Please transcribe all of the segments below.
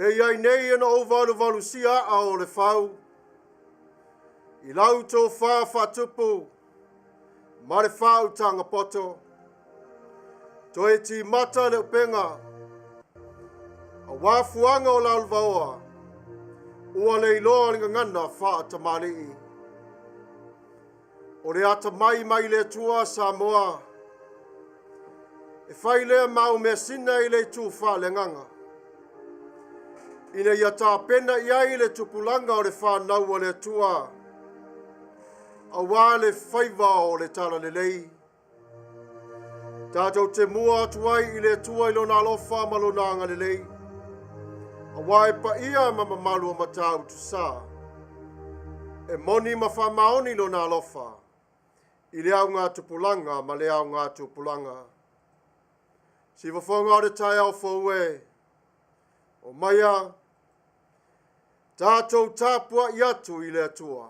E iai nei ana o valu sia a o le fau. I lau tō whatupu, ma le whau tanga poto. To e ti mata le upenga, a wafuanga o lau vaoa, ua le iloa nga ngana wha Atamai. O le Atamai mai le tua Samoa, e whai lea mau mea sina i le tu wha le nganga. Ina ia tā pena iai le tupulanga o le whanau o le tua, a wā le whaiva o le tala le lei. Tatou te mua atuai i le tua i lona alofa malonanga le lei. A wā e Paia ma mamalu o matau tusa. E moni ma whamaoni lona alofa. I le au ngā tupulanga ma le au ngā tupulanga. Si wafonga o le tai au fōue. O Maia. Tatou Tapua'i atu i le atua.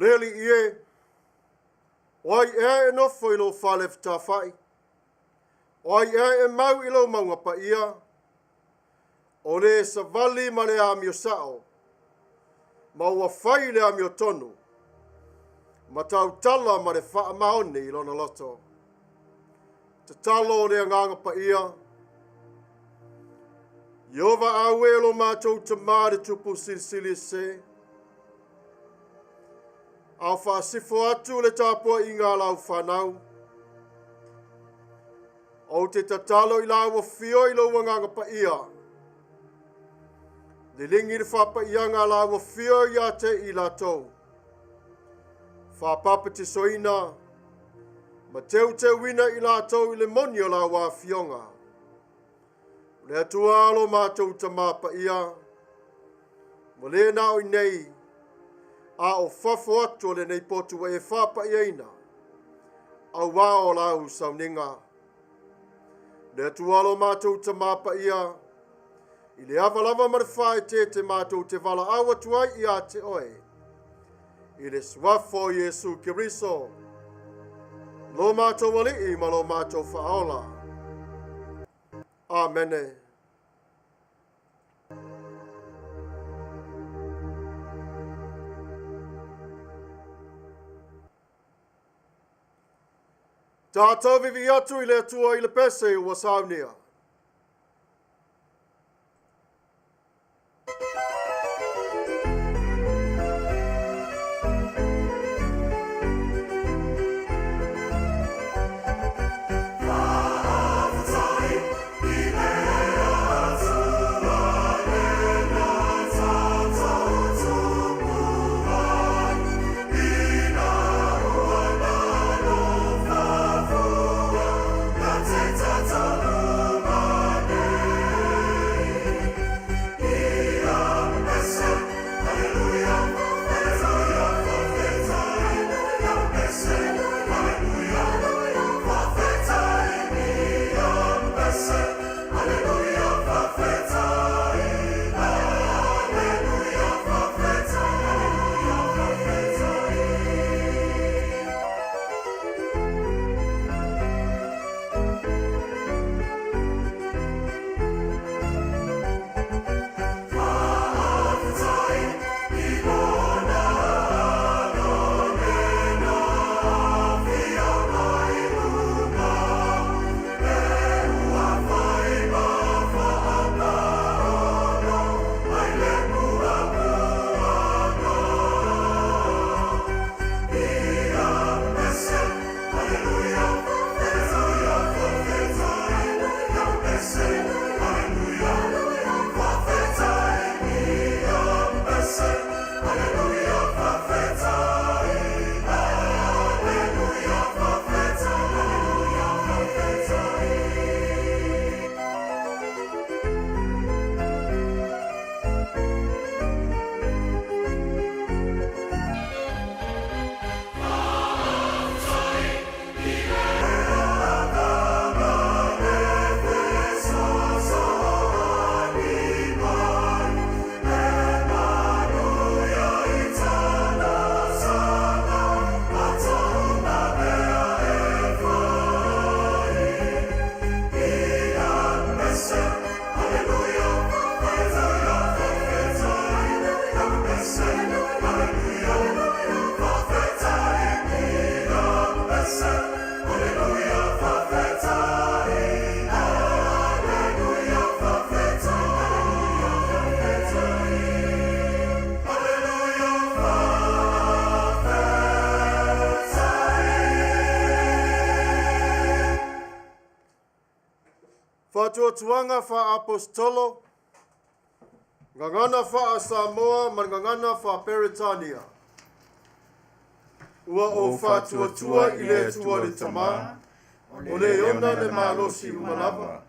Leli ie, oi e no foi lo fale tafai. Oi e mau ilo maunga Paia. O le savali ma le amio sao. Ma ua fai le amio tonu. Ma tau tala ma le Faamaoni i lona loto. Te talo o le anganga Paia. Iova awelo mātou te māre tupu silisili se. Au Faasifo atu le Tapua'i i ngā lau whanau. O te tatalo i lau o fio i lau nganga Paia. Le lingi le whapaia ngā lau o fio i ate i latou. Whapapa te soina. Ma teu te wina i latou i le moni o lau a fionga. Le atua alo mātou ta mā Paia. Mo le nao i nei. A o fafo atu le nei potu e whapaiaina. Au wā o lau Sauniga. Le tualo mātou ta mā Paia. I le awalava marwhae te mātou te wala awa tuai i a te oe. I le swafo Jesu Kiriso. Lo mātou wali i ma lo mātou whaola. Amene. Tatou vivi atu i le atua i le pese ua Sauniga. Tatou tuanga fa apostolo. Ngangana fa Samoa, mangangana fa Peritania. Ua o fa tua ile tua le tama. Ole yona le malosi umalava.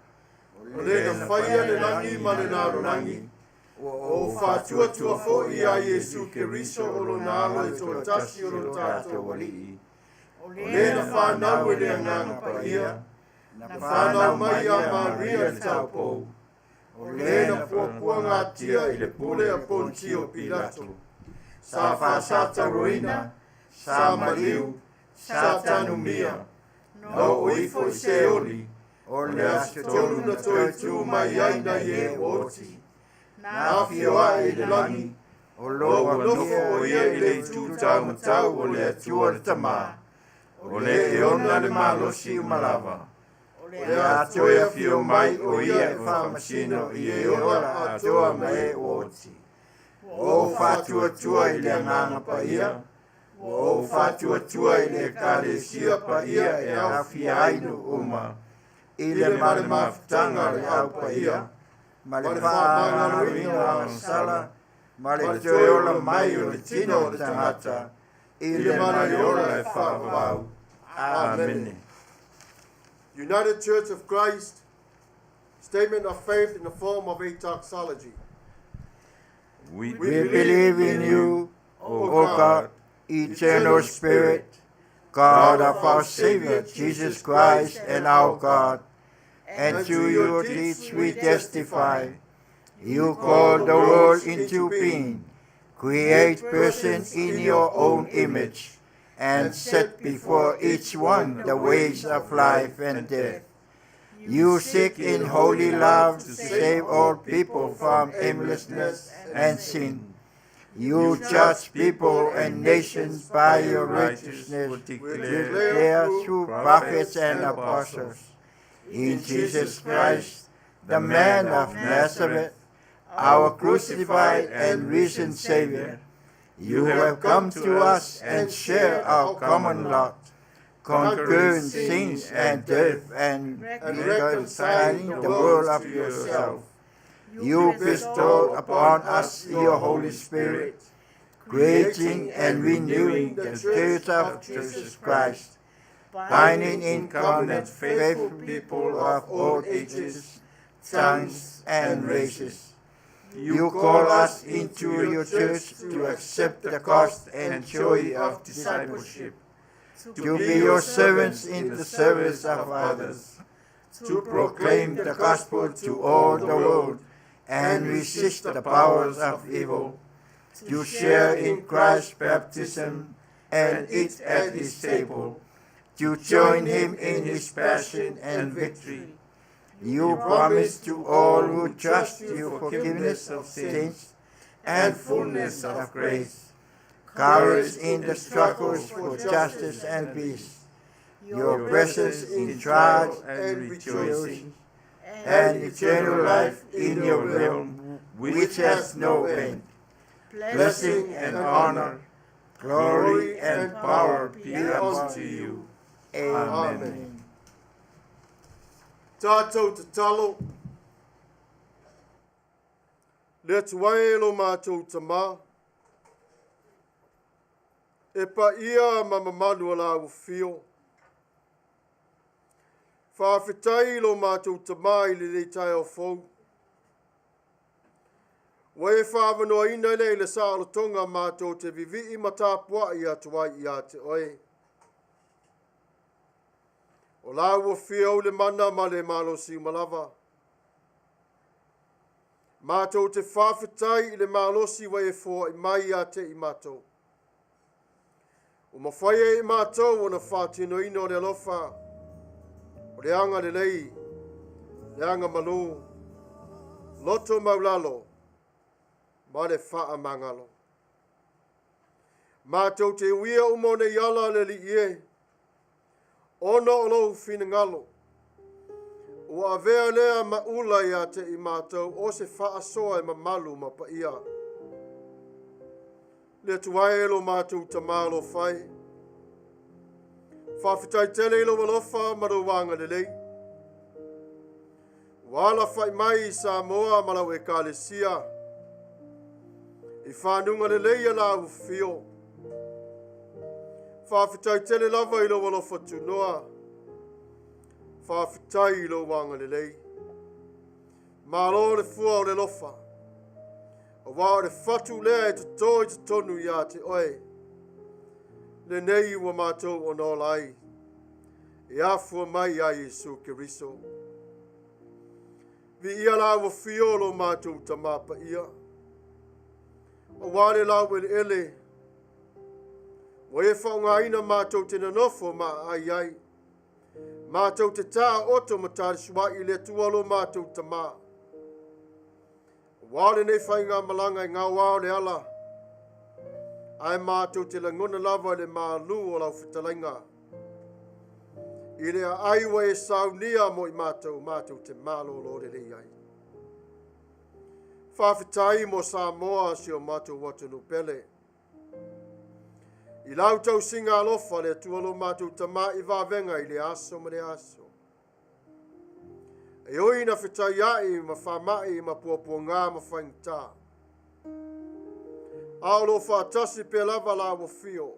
Ole na faia le langi male na rangi. O fa tua fo ia Yesu Keriso olo nalo e to tasi olo tato wali. Ole na fa na wele nganga Paia. Na fa na Maia Maria Tapua'i. Ole na pua ngatia ile pule a Pontio Pilato. Sa fa Samuelu, Samuelu, Satanumia. No ifo seoli. Ole astolu na toi tu Maia na ye oti. Na Faamasino ile langi. Olo nofo ye ile tu tau ole tua tama. Ole eona le malosi umalava. Ole atoia fio mai o ia Faamasino ie ola atoa mai oti. O fatua ile nganga Paia. O fatua ile kalesia Paia e a Faiai uma. Ile male mafutanga le au Paia. Male Faamanatuga sala. Male toiola mai o le tino o Tagata. Ile male ola e Tuavao. Amene. United Church of Christ, statement of faith in the form of a doxology. We believe in you, O God, eternal Spirit, God of our Savior, Jesus Christ and our God. And to your deeds we testify. You called the world into being, create persons in your own image, and set before each one the ways of life and death. You seek in holy love to save all people from aimlessness and sin. You judge people and nations by your righteousness, declare through prophets and apostles. In Jesus Christ, the man of Nazareth, our crucified and risen Savior, you have come to us and share our common lot, conquering sins and death and reconciling the world of yourself. You bestowed upon us your Holy Spirit, creating and renewing the Church of Jesus Christ, binding in covenant faithful people of all ages, tongues, and races. You call us into your church to accept the cost and joy of discipleship, to be your servants in the service of others, to proclaim the gospel to all the world and resist the powers of evil, to share in Christ's baptism and eat at his table, to join him in his passion and victory. You promise to all who trust you forgiveness of sins and fullness of grace, courage in the struggles for justice and peace, your presence in trials and rejoicing, and eternal life in your realm, which has no end. Blessing and honor, glory and power be unto you. Amen. Tatou te talo. Le tuaelo mātou tama. E Paia mamamanu ala ufio. Faafitai lo mātou tama I le tai o fou. Wae Faamanatuga nei le Saolotonga mātou te vivi ma Tapua'i Tapua'i a te oe. O la ua fia le mana ma le malosi malava. Mātou te whawhitai I le malosi wa e fō I mai a te I mātou. O mawhaia I mātou o na whātino ino le alofa. O le anga le lei, le anga malu, loto maulalo, ma le wha mangalo. Mātou te uia umone yala le li ie. Ono o lou fina ngalo. O avea lea maula ia te I mātou o se whaasoa I mamalu ma Paia. Le tuae lo mātou tamalo whai. Whawhitai tele lo walofa maruwanga le lei. Wala fai mai Samoa malau e kalesia. I whanunga le leia la ufio. Whawhitai tele lava ilo walo whatunoa. Whawhitai ilo wanga le lei. Malo le fua o le lofa. O wao le whatu lea e te toi te tonu ia te oe. Le nei ua mātou o no lai. E afua mai a Yesu Keriso. Vi ia la ua fiolo mātou tamapa ia. O wale la ua ele. Wa e whaungaina mātou te nanofo ma ai ai. Mātou te taa oto matari swa i le tualo mātou tama. Wale nei whainga malanga i ngā wao le ala. Ai mātou te langona lava le mālu o lau whitalainga. I rea aiwa e Sauniga mo i mātou te mālo lo le rei ai. Whawhitai mo Samoa si o mātou watunu pele. I lau tau singa alofa le tualo mātou tama i wawenga i le aso ma le aso. E oi na whitai ai ma whamai ma puapua ma whaingta. Aolo whaatasi pe lava la wafio.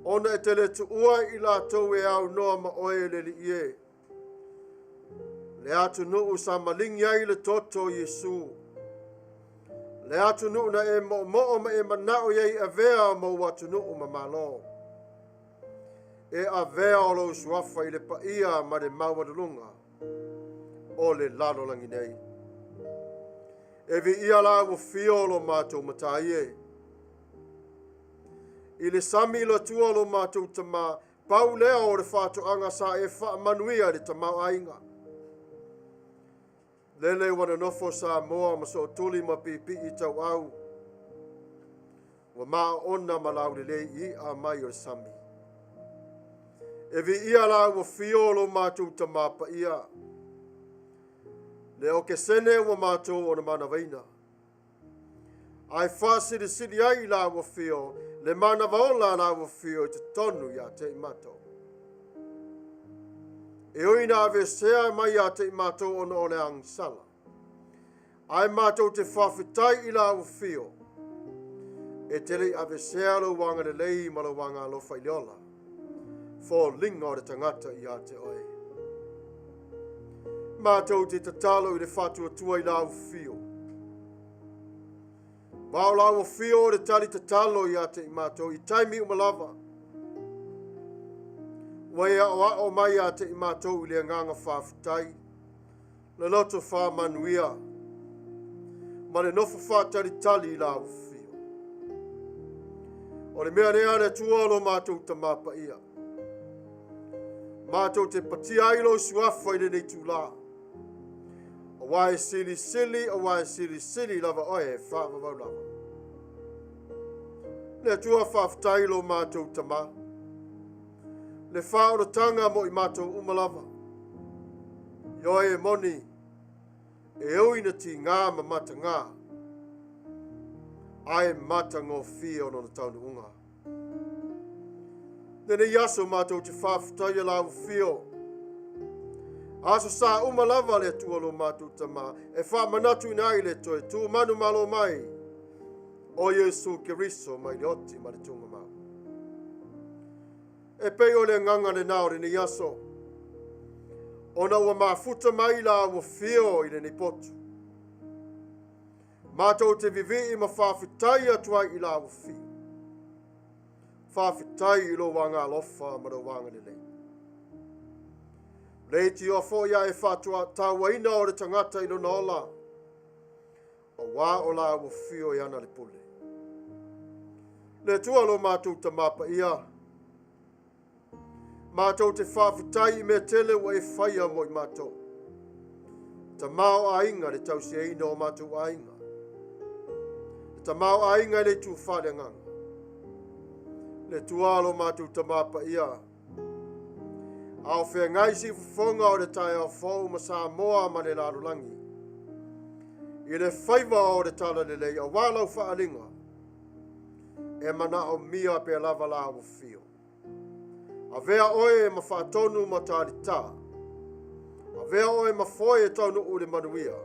Ona e tele tu ua i la tau e au noa ma oe le li ie. Le atu nuu sa malingi ai le toto Yesu. Le atu nuu na e mo ma e manao iei avea mo watu nuu ma malo. E avea o lo suafa i le paia ma le mauadalunga. O le lalo langi nei. E vi ia la wafio lo mātou mataie. I le sami lo tua lo mātou tama, pau lea o le whātoanga sa e Manuia le tamau ainga. Lele wana nofo sa moa ma so tuli ma pipi i tau au. Wa maa ona ma lau le i a mai o le sami. E vi ia la wa fio lo mātou tama pa ia. Le o ke sene wa mātou o na Mavaega. Ai whasiri siri ai la wa fio, le Mavaega la wa fio te tonu ia te imato. E oina ave sea mai a te imato ona o le angsala. Ai mātou te whawhitai i la wa fio. E tele ave sea lo wanga le lei ma lo wanga lo whailiola. Fo linga o le tangata i a te oe. Mātou te tatalo i le whatua tua i la wa fio. Wao la wa fio o le tali tatalo i a te imato i taimi umalava. Waia o Maia te imato i le nganga whawhitai. Le Lotu Manuia. Ma le nofo whātari tali i la wa fio. O le mea rea le tualo mātou tamapa ia. Mātou te patia ilo suafa i le nei tūlā. O wae sili, o wae sili lava oe whaavavau lava. Le tua whawhitai lo mātou tama. Le whaoratanga mo i mātou umalava. Ioe e moni, e oina ti ngā mamata ngā. Ai mata ngō fia ono na taunu unga. Nene yaso mātou te whawhitai la u fio. Aso sa umalava le tualo mātou tama. E Faamanatu nai le toe tu manu malo mai. O Yesu Keriso mai le oti ma le tunga mau. E pei o le nganga le nao le ni yaso. Ona ua Mafuta mai la ua fio i le ni potu. Mātou te vivi i ma whawhitai atua i la ua fio. Whawhitai i lo wanga alofa ma lo wanga le lei. Leiti o fo ia e whatua Tapua'i o le tangata i lo nola. O wā o la ua fio i ana le pule. Le tua lo mātou tamapa ia. Mātou te whawhitai me tele wa e whaia mo i mātou. Tamau ainga le tausi e ino o mātou ainga. Tamau ainga le tu whale nganga. Le tualo mātou tamapa ia. Ao whea ngai si fufonga o le tai au fau ma Samoa ma le larulangi. I le whaiva o le tala le lei a walau whaalinga. E mana o mia pe lava la o fio. A vea oe ma whaatonu ma tāri tā. A vea o e mafoe e tau nuu le Manuia.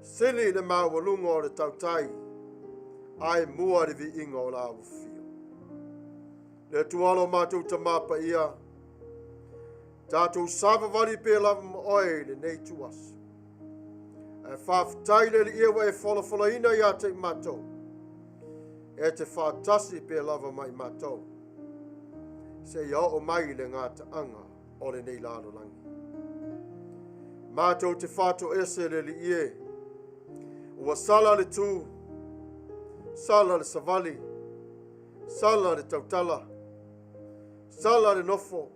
Sili le mawalunga o le tautai. Ai mua le vi inga o la awafio. Le tualo mātou tamapa ia. Tatou sava vali pe lava ma oe le nei tuasu. E whaafitai le ia e wholawhalaina ia te mātou. E te whaatasi pe lava mai mātou. Se ia o mai le ngā taanga o le nei lalo langi. Mātou te whāto ese le li ie. Ua sala le tū. Sala le savali. Sala le tautala. Sala le nofo.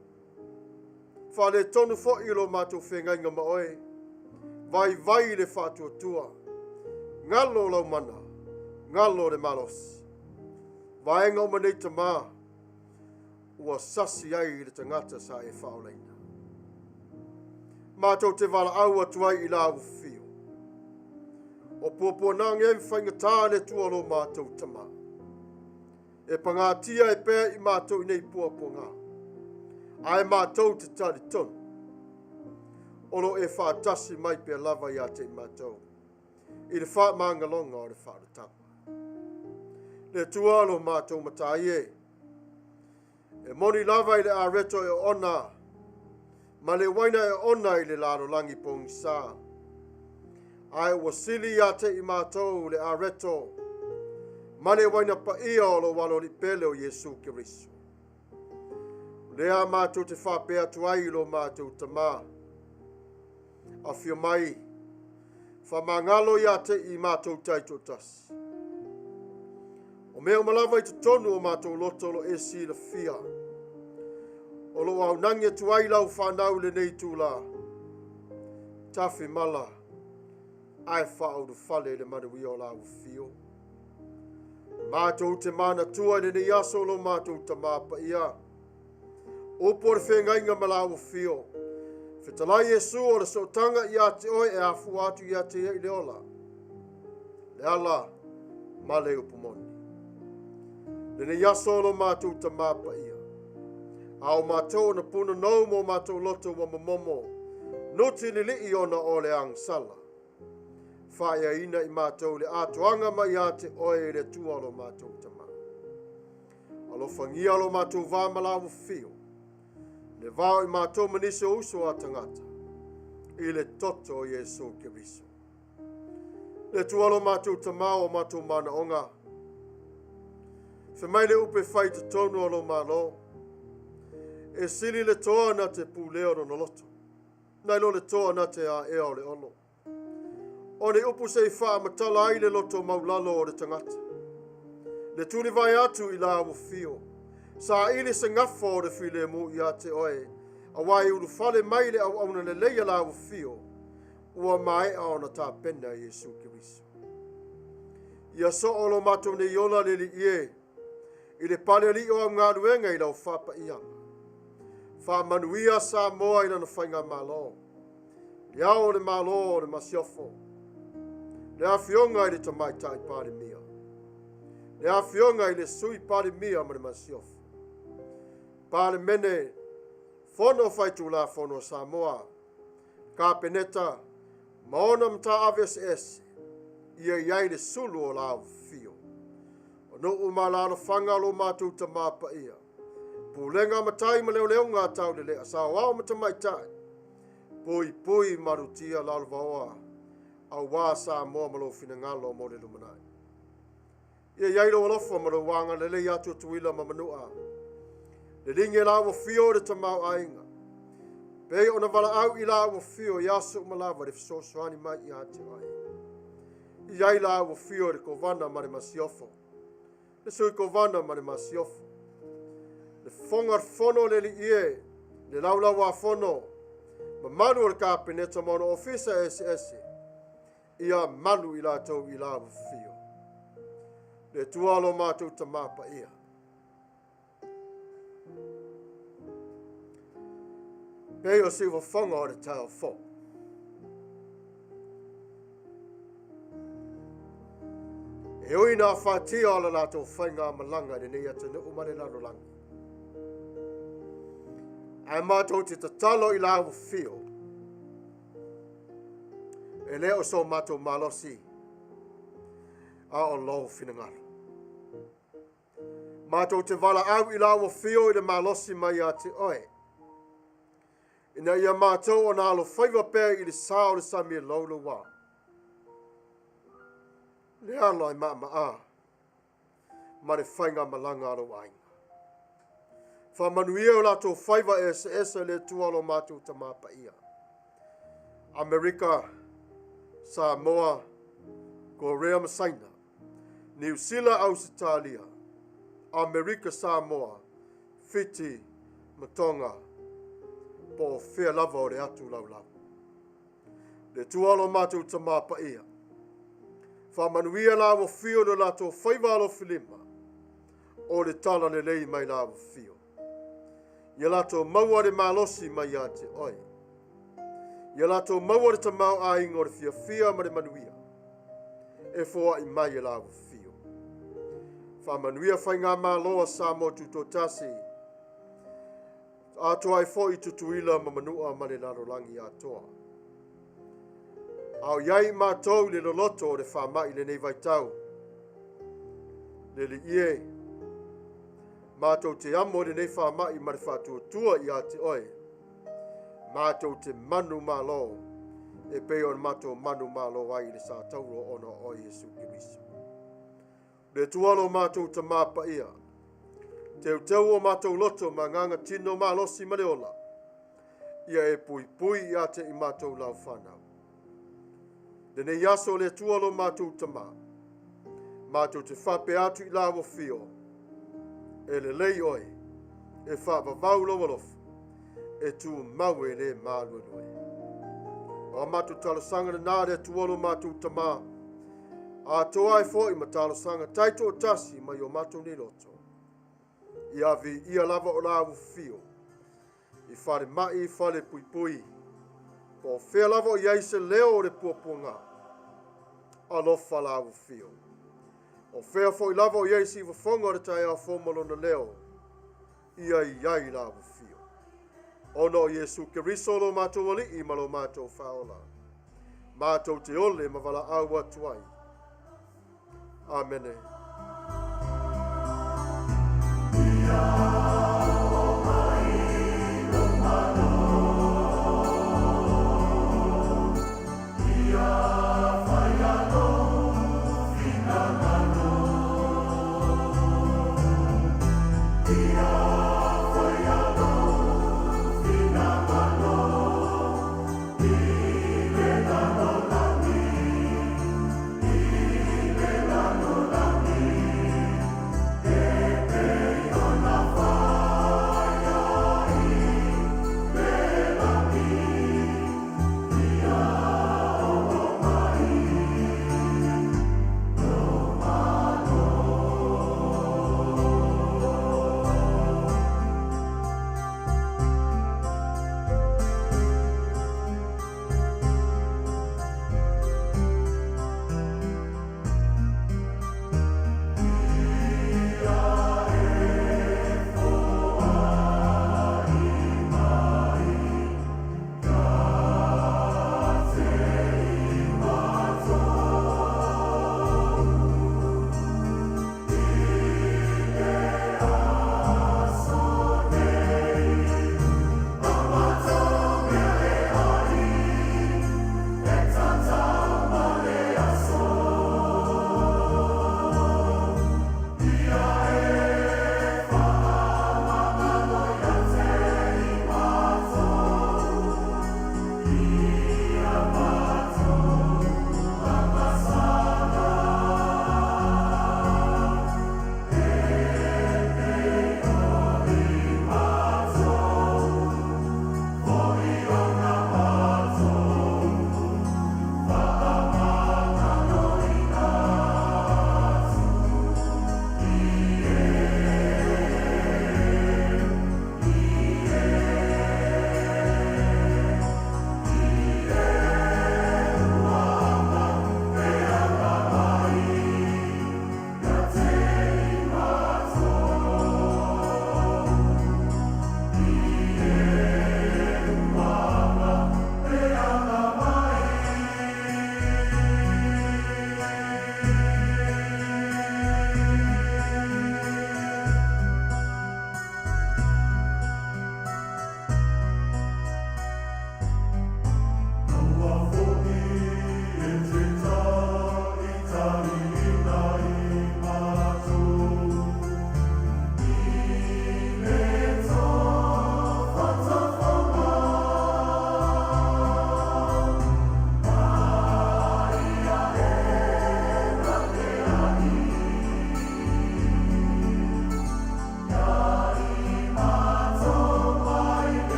Wha le tonu fo ilo mātou whengainga ma oe. Vai le whātua tua. Ngalo lau mana. Ngalo le malos. Vaenga o manei ta mā. Ua sasi ai le tangata sa e whaoleina. Mātou te wala au atuai I la awafio. O puapua nā ngem whaingatā le tualo mātou tama. E pangātia e pēr I mātou nei puapua ngā. Ai mātou te tari tonu. Olo e whaatasi mai pēr lava ia te mātou. I le wha mangalonga o le whaaratapa. Le tualo mātou matai e. E moni lava I le areto e ona. Ma le waina e ona I le laro langi pongi sā. Ai wasili ia te I mātou le areto. Ma le waina pa ia o lo walo li pele o Yesu Kiriso. Lea mātou te whapea tuai lo mātou tamā. A whio mai. Whamangalo ia te I mātou taito tasi. O mea o malawa I te tonu o mātou loto lo e si la fia. O lo au nangia tuai lau whanau le nei tūla. Tawhi mala. Ai whao du whale le Manuia o lau fio. Mātou te MANATU le nei aso lo mātou tamāpa ia. Opo le whengainga malau fio. Whitalai Yesu o le sotanga ia te oe e afu atu ia te i le ola. Le ala, ma le upumoni. Le ne yaso lo mātou tamāpa ia. Ao mātou na puna nau mo mātou loto wa mamomo. Noti ni li ona o le angsala. Faiai I mātou le atuanga mai ia te oe le tualo mātou tamā. Alofangia lo mātou vā malau fio. Le vao I mātou manise uso a tagata. I le toto o Yesu Kiriso. Le tualo mātou tamā o mātou manaonga. Whamai le upe whai te tonu o lo malo. E sili le toa na te pūleo no loto. Nai lo le toa na te a ea o le ono. O ne upu se I whaamatala ai le loto maulalo o le tagata. Le tuni vai atu I la awafio. Sa ili se ngafo o le while mu ia te oe. A wai ulu whale mai le au auna le leia la awafio. Ua mai a ona tā pena Yesu Kiriso. Ia so o lo matou ne iola le li ie. I le pale li o au ngā ruenga I lau whapa ia. Manuia sa moa I lana whainga malo. Le ao le malo o le masiofo. Le awhionga I le tamaitai pare mia. Le awhionga I le sui pare mia ma le masiofo. Pare mene, fono faitu la fono Samoa. Ka peneta, maona mta aves ese. Ia iai le sulu o la fio. O no umalano whanga lo mātou tamāpa ia. Pūlenga matai ma leo leo ngā tau le lea. Sa wao matamaitai. Pui marutia lalvaoa. Au wā Samoa malo fina ngalo mo le lumanai. Ia iai lo alofa ma lo wanga le le atu tuila ma manua. Le ringe la wa fio de tamau ainga. Pei ona wala au I la wa fio yasu malawa de so swani mai I ate ai. Iai la wa fio de kovana ma de masiofo. Le sui kovana ma de masiofo. Le fongar fono le li ie. Le laula wa fono. Ma manu le ka peneta mono ofisa ese. Ia manu I la tau I la wa fio. Le tualo mātou tamāpa ia. Pei o siwa whanga o le tau fo. E ui nā whātia o la lātou whainga malanga de nei atu nuku mare laro langi. Ai mātou te tatalo I la wa fio. E lea o so mātou malosi. A o lau finangalo. Mātou te wala au I la ua whio I le malosi mai a te oe. Ina ia mātou o nā alo whaiwa pēr I le sāo le Samuelu wā. Le aloi maa. Ma le whainga malanga alo wainga. Manuia o lato whaiwa esa le tualo mātou ta Paia. Amerika, Samoa, Korea Masaina, New Zealand Australia, Amerika Samoa, Fiti, Matonga, po whea lava o le atu lau. Le tualo mātou ta Paia. Manuia la wa fio no lato whaiwa alo filima, o le tala le lei mai la wa fio. Ia lato maua le malosi mai a te oi. Ia lato maua le tamau a ingo le fia ma le manuia. E foa I mai la wa fio. Manuia whai ngā māloa sa mo tutotasi. Atua I fo I tutuila ma manua ma le larolangi atua. Au iai mātou le Lotu o le whamai le nei FAITAU. Le ie. Mātou te amo le nei whamai ma le whātua I a te oe. Mātou te manu mālo. E peo na mātou manu mālo ai le sa tauro ono o Yesu Kiriso. Le tualo mātou ta Paia. Teu o mātou loto ma nganga tino mālosi ma le ola. Ia e pui I a te I mātou lau whanau. Dene yaso le tualo mātou tama. Mātou te whape atu I la wo fio. E le lei oi. E whaavavau lo walofu. E tu maue le mālua noi. O mātou talasanga na le tualo mātou tama. A toa I fo I matalasanga taito o tasi mai o mātou ni loto. Ia vi ia lava o la wo fio. I whare mai I whare pui. Po whea lava o iai se leo o le puapunga. Alofa la wu fio. O whea fo I lava o iai si wafonga o le tai a fomalo na leo. Iai la wu fio. Ono Yesu Kiriso lo mātou wali I malo mātou whaola. Mātou te ole ma wala au atuai. Amene. Faamasino.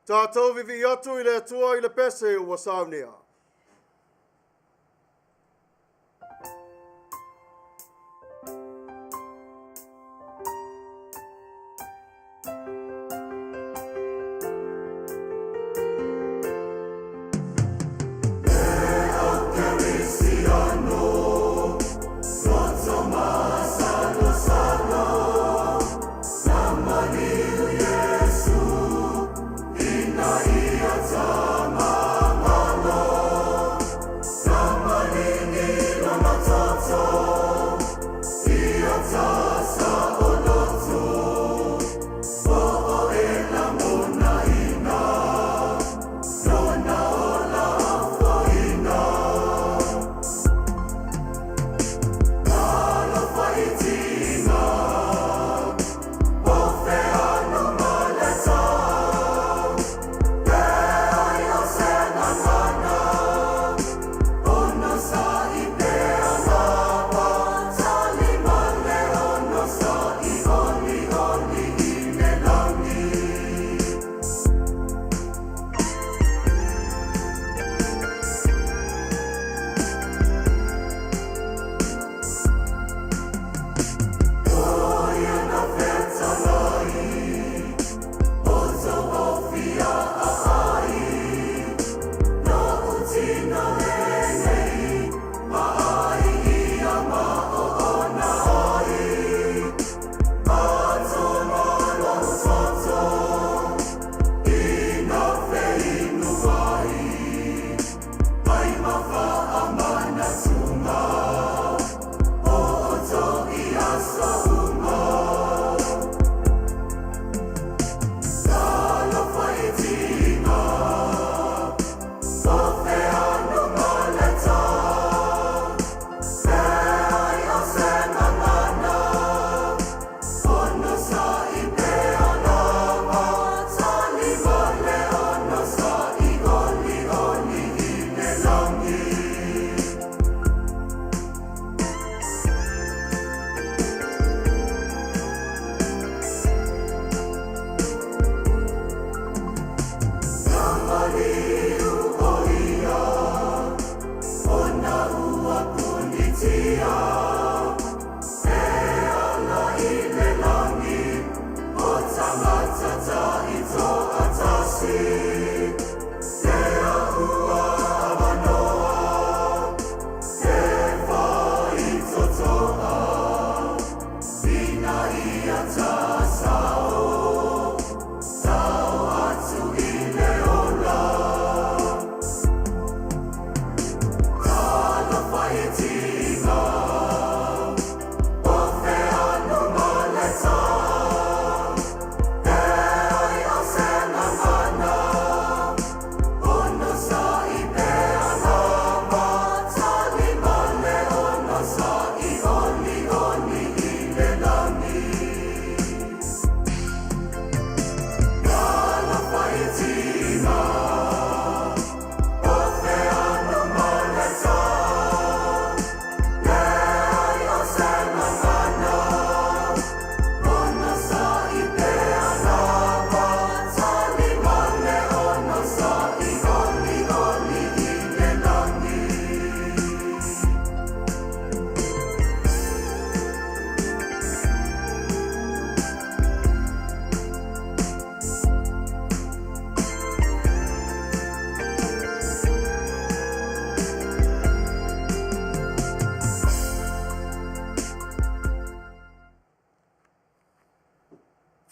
Tatou vivi atu i le atua i le pese ua Sauniga.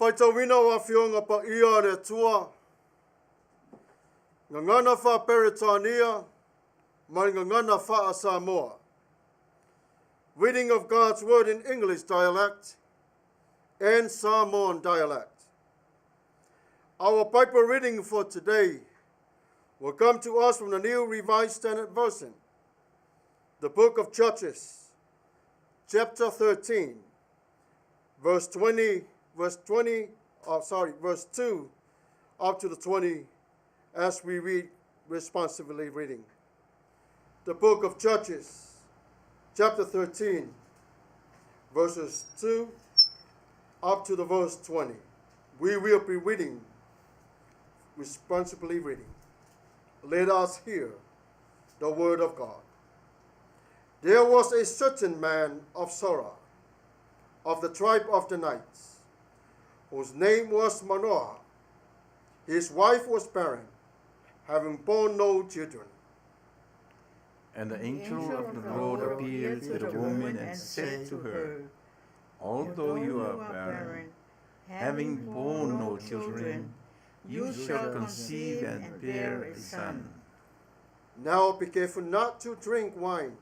Faitauina o Afionga Paia le Atua. Ngangana Fa Peritania, mai ngangana Fa Samoa. Reading of God's Word in English dialect and Samoan dialect. Our Bible reading for today will come to us from the New Revised Standard Version, the book of Judges, chapter 13, verse 2 up to the 20, as we read responsively reading. The book of Judges, chapter 13, verses 2 up to the verse 20. We will be reading responsibly reading. Let us hear the word of God. There was a certain man of Sora, of the tribe of the Knights, whose name was Manoah. His wife was barren, having borne no children. And the angel of the Lord appeared to the woman and said to her, Although you are barren, having borne no children, you shall conceive and bear a son. Now be careful not to drink wine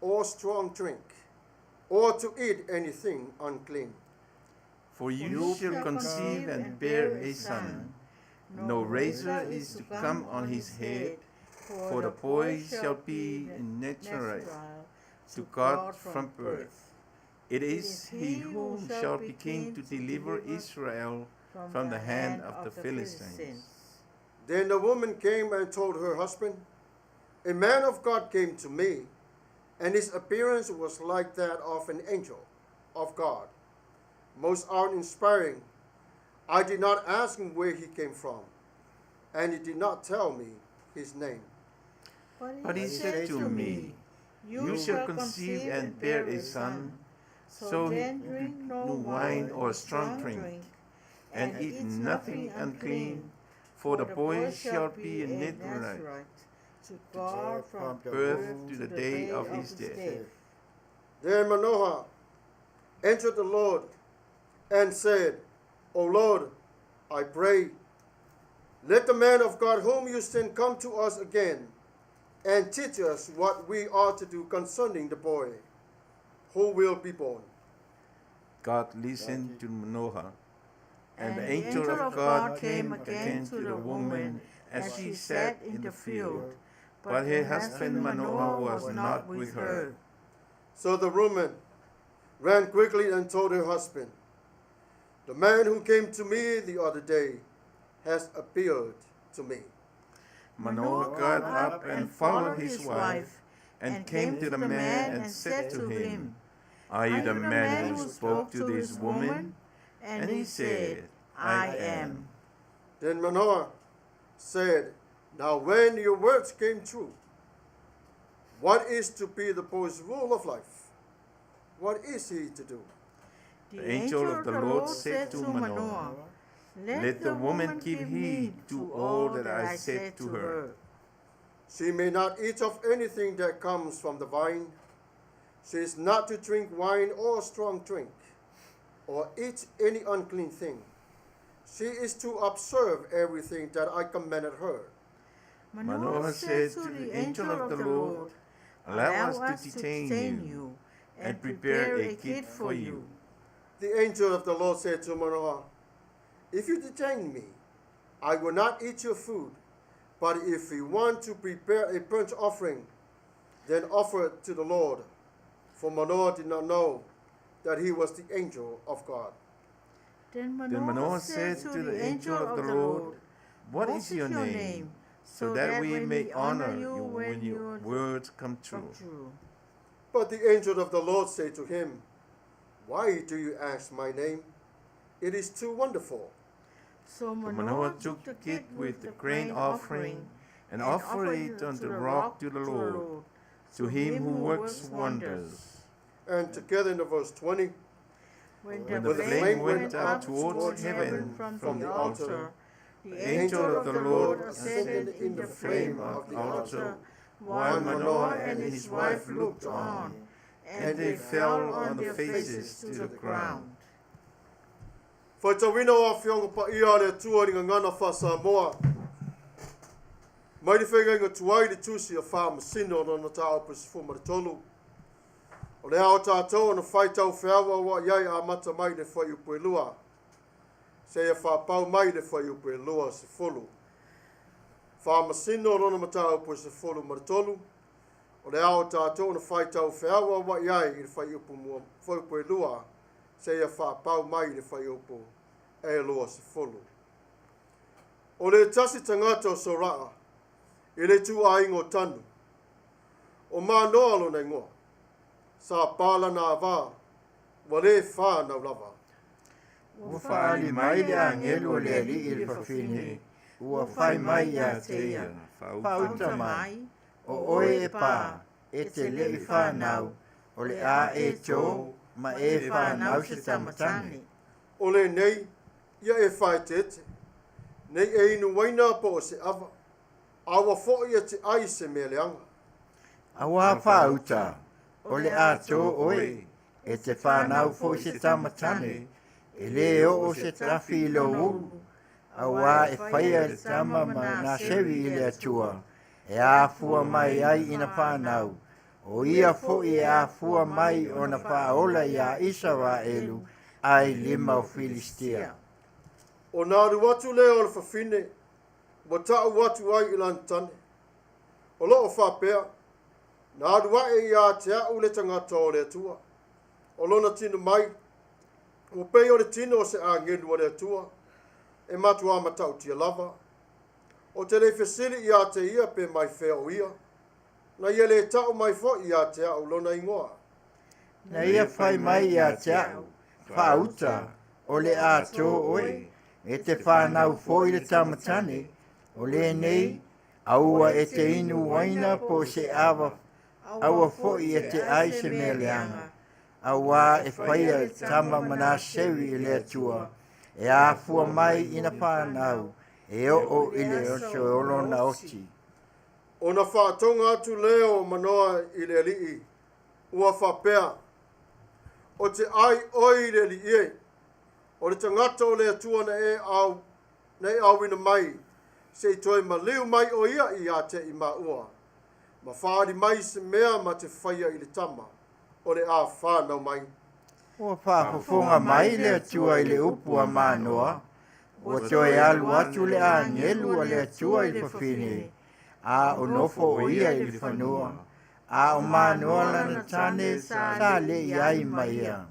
or strong drink, or to eat anything unclean. For you shall conceive and bear a son. No razor is to come on his head, for the boy shall be natural to God from birth. It is he who shall be king to deliver Israel from the hand of the Philistines. Then the woman came and told her husband, A man of God came to me, and his appearance was like that of an angel of God, most awe-inspiring. I did not ask him where he came from, and he did not tell me his name. But he said to me, You shall conceive and bear a son, so drink no wine or strong drink, and eat nothing unclean, for the boy shall be a Nazarite to God from birth to the day of his death. Then Manoah entered the Lord and said, O Lord, I pray, let the man of God whom you send come to us again, and teach us what we are to do concerning the boy who will be born. God listened to Manoah, and the angel of God came again to the woman as she sat in the field, but her husband Manoah was not with her. So the woman ran quickly and told her husband, The man who came to me the other day has appeared to me. Manoah got up and followed his wife, and came to the man and said to him, Are you the man who spoke to this woman? And he said, I am. Then Manoah said, Now when your words came true, what is to be the boy's rule of life? What is he to do? The angel of the Lord said to Manoah, Let the woman give heed to all that I said to her. She may not eat of anything that comes from the vine. She is not to drink wine or strong drink, or eat any unclean thing. She is to observe everything that I commanded her. Manoah said to the angel of the Lord, Allow us to detain you, and prepare a kid for you. The angel of the Lord said to Manoah, If you detain me, I will not eat your food. But if you want to prepare a burnt offering, then offer it to the Lord. For Manoah did not know that he was the angel of God. Then Manoah said to the angel of the Lord, What is your name, so that we may honor you when your words come true? But the angel of the Lord said to him, Why do you ask my name? It is too wonderful. So Manoah took the kid with the grain offering and offered it on the rock to the Lord, to him who works wonders. And together in the verse 20, when the flame went up towards heaven from the altar, the angel of the Lord ascended in the flame of the altar, while Manoah and his wife looked on, and they fell on their faces to the ground. Faitau wa fionga Paia le tua ringa ngana Samoa. Mai ni whenga inga Tuai le TUSI a Faamasino no tau Paasifo maratolu. O le ao tātou na FAITAU whiawa wa iai a Atamai le whaiupu lua. Se ia whapau mai le whaiupu lua se fulu. Faamasino no matau Paasifo maratolu. O le ao tātou na FAITAU whiawa wa iai le whaiupu lua. Se ia whapau mai le whaiupu e loa se fulu. O le tasi tangata o soraa, i le tu a ingo tanu. O mā noa lo nei ngoa, sa pāla nā wā, wa le whā nau lava. Ua whaali mai le angelu le ali i le whawhine, ua whai mai a te ia, whauta mai, o oe e pā, e te lei whanau, o le a e tō, ma e whanau se tamatane. O le nei, ia e whae tete. Nei e inu waina po o se ava. Awa fo ia te ai se mea leanga. Awa whauta, o le a tō oe, e te whanau fo se tamatane, e le o se trafi lo ulu. Awa e whaia le tama ma na sewi i le atua, e a fua mai ai ina whanau. O ia fo i a fua mai o na whaola ia isa wa elu, ai lima o Filistia. O nāru watu leo le whawhine, wa tau watu ai ilan tane. O loo whapea, nāru wae i a te au le tangata o le atua. O lona tino mai, o pei o le tino o se a ngenu o le atua, e matua matau tia lava. O te le whesiri i a te ia pe mai whea o ia, na ia le tau mai fo i a te au lona ingoa. Na ia whai mai a te au, whauta, o le a tō oe, e te whanau fo i le tamatane, o le nei, aua e te inu waina po se awa, aua fo i e te ai se mea leanga. Aua e whaia le tama mana sewi i le atua, e a fua mai ina whanau, e o i le oso e olona oti. O na whātonga atu leo manoa i le alii, ua whapea. O te ai oi le li e, o le tangata o le atua na e au ina mai, se i toi ma liu mai o ia i a te i maua. Ma whaari mai se mea ma te whaia i le tama, o le a whanau mai. O whafofonga mai le atua i le upua manoa, o toi alu atu le a ngelu a le atua i le whawhine, a o nofo o ia i le whanua, a o manoa lana tane sa le iai Maia.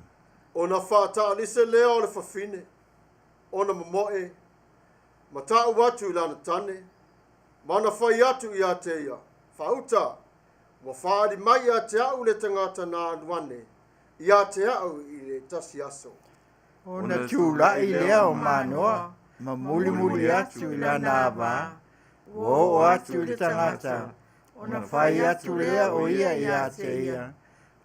O na whātaa lise leo o le whawhine, o na mamoe, ma tau watu i lana tane, ma na whai atu i a te ia, whauta, wa whaari mai a te au le tangata nā anuane, i a te au i le tasi aso. O na tūla i lea o manoa, ma muli muli atu i lana ava, o atu i tangata, o na whai atu lea o ia i a te ia,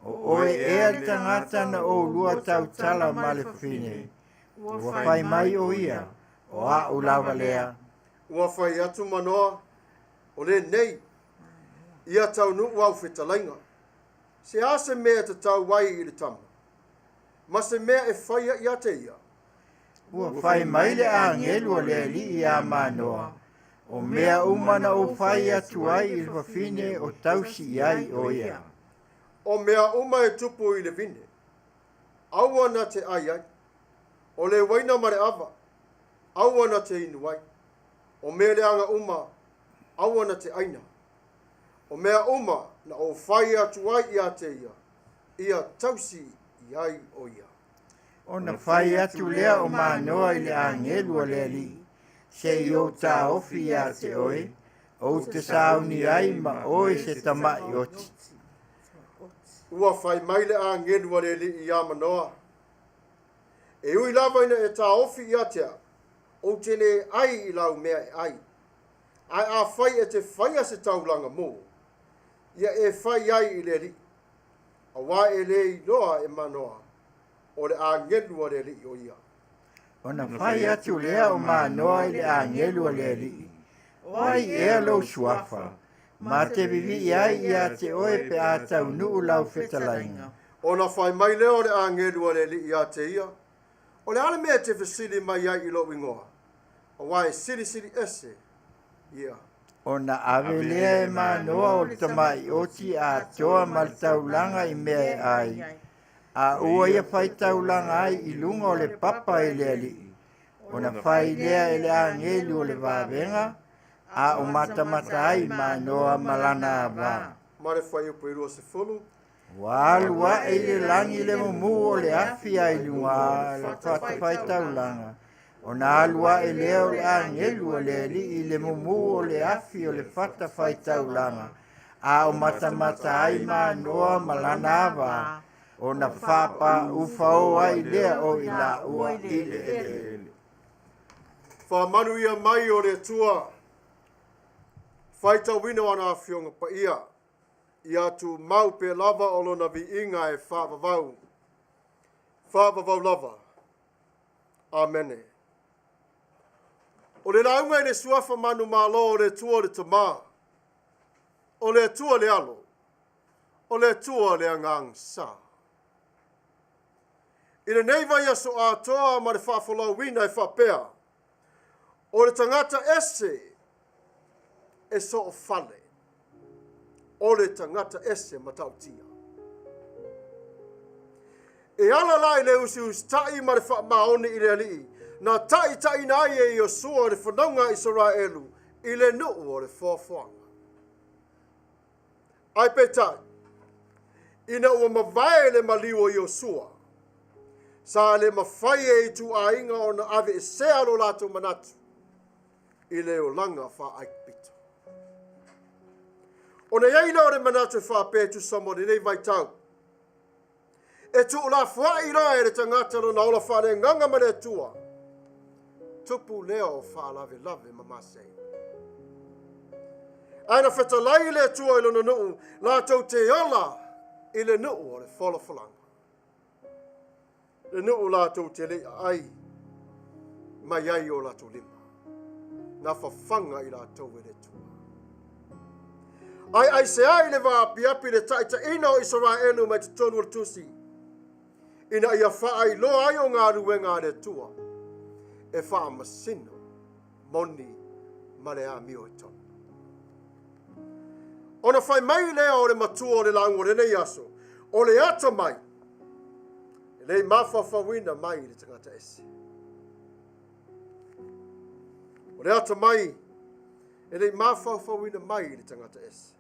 o oe ea i tangata na o lua tau tala ma le whawhine, ua whai mai o ia, o a ulawa lea. Ua whai atu manoa, o le nei, ia tau nu wau whetalainga. Se a se mea te tau wai i le tama, ma se mea e whaia i a te ia. Ua whai mai le a ngelu o le li i a manoa, o mea umana o whai atu ai i le whawhine o tausi ai o ia. O mea uma e tupu i le vine. Aua na te ai ai. O le waina mare ava. Aua na te inu ai. O mea le anga uma. Aua na te aina. O mea uma na o whai atu ai i a te ia. Ia tausi i ai o ia. O na whai atu lea o manoa i le angelu o le li. Se i o tā ofi i a te oe. O te sauni ai ma oe se tamai oti. Ua whai maile a ngenu le li i a manoa. E ui lava ina e tā ofi i atea, o te le ai i lau mea e ai. Ai a whai e te whaia se taulanga mō. Ia e whai ai i le li. A wā e le i noa e manoa, o le a ngenu le li o ia. O na whai atu lea o manoa i le a ngelu le li. O ai ea lo suafa. Ma te vivi ai ia te oe pe a tau nuu lau whetalainga. O na whai mai leo le a ngelu le li i a te ia. O le ale mea te whesili mai ai i lo ingoa. O wai siri siri ese. Ia. O na ave lea e manoa o tamai oti a toa mal taulanga i mea e ai. A ua ia whai taulanga ai i lunga o le papa e lea li. O na whai lea e le a ngelu o le wawenga. A o mata ai manoa malana ava. Mare whai upo i rua se fulu. Walua e le langi le mumu o le afi ai lunga le whai taulanga. O na alua e leo le angelu o le li i le mumu o le afi o le whata whai taulanga. A o mata ai manoa malana ava. O na whapa ufao ai lea o i la ua i le ele. Manuia mai o le tua. FAITAU ana fionga Paia. Ia tu mau pe lava o lona viinga e Tuavao. Tuavao lava. Amene. O le launga i le suafa manu malo o le tua le tama. O le tua le alo. O le tua le angang sa. I le neiva ia so atoa ma le Faafauina e whapea. O le tangata ese e so o fale. O le tangata ese matautia. E ala lai le usi tai ma le whaamaone i le alii. Na tai na ai e o sua le whanonga Israelu i le nuu o le whawhanga. Ai pe tai. Ina ua mavae le maliwo i o sua. Sa le mawhai e tu a inga o na ave e sea lo lato manatu. I le o langa wha aikpito. O na iaina o le manatu wha pētu samo le nei vaitau. E tu la wha i rai e le tangata lo na ola wha le nganga mane tua. Tupu leo o wha lave mamasei. Aina whetalai le tua i lo na nuu, lato te ola i le nuu o le wholawhalanga. Le nuu lato te le ai, mai ai o lato lima. Na whawhanga i lato e le tua. Ai se ai le wa api le taita ina o Israelu mai te tonu o TUSI. Ina ia whaai lo ai o ngā ruenga le tua. E Faamasino, moni, male a mio e tonu. Ona whai mai lea o le matua o le lango le nei aso. O le Atamai. E lei Mafaufauina mai le tagata ese. O le Atamai. E lei Mafaufauina mai le tagata ese.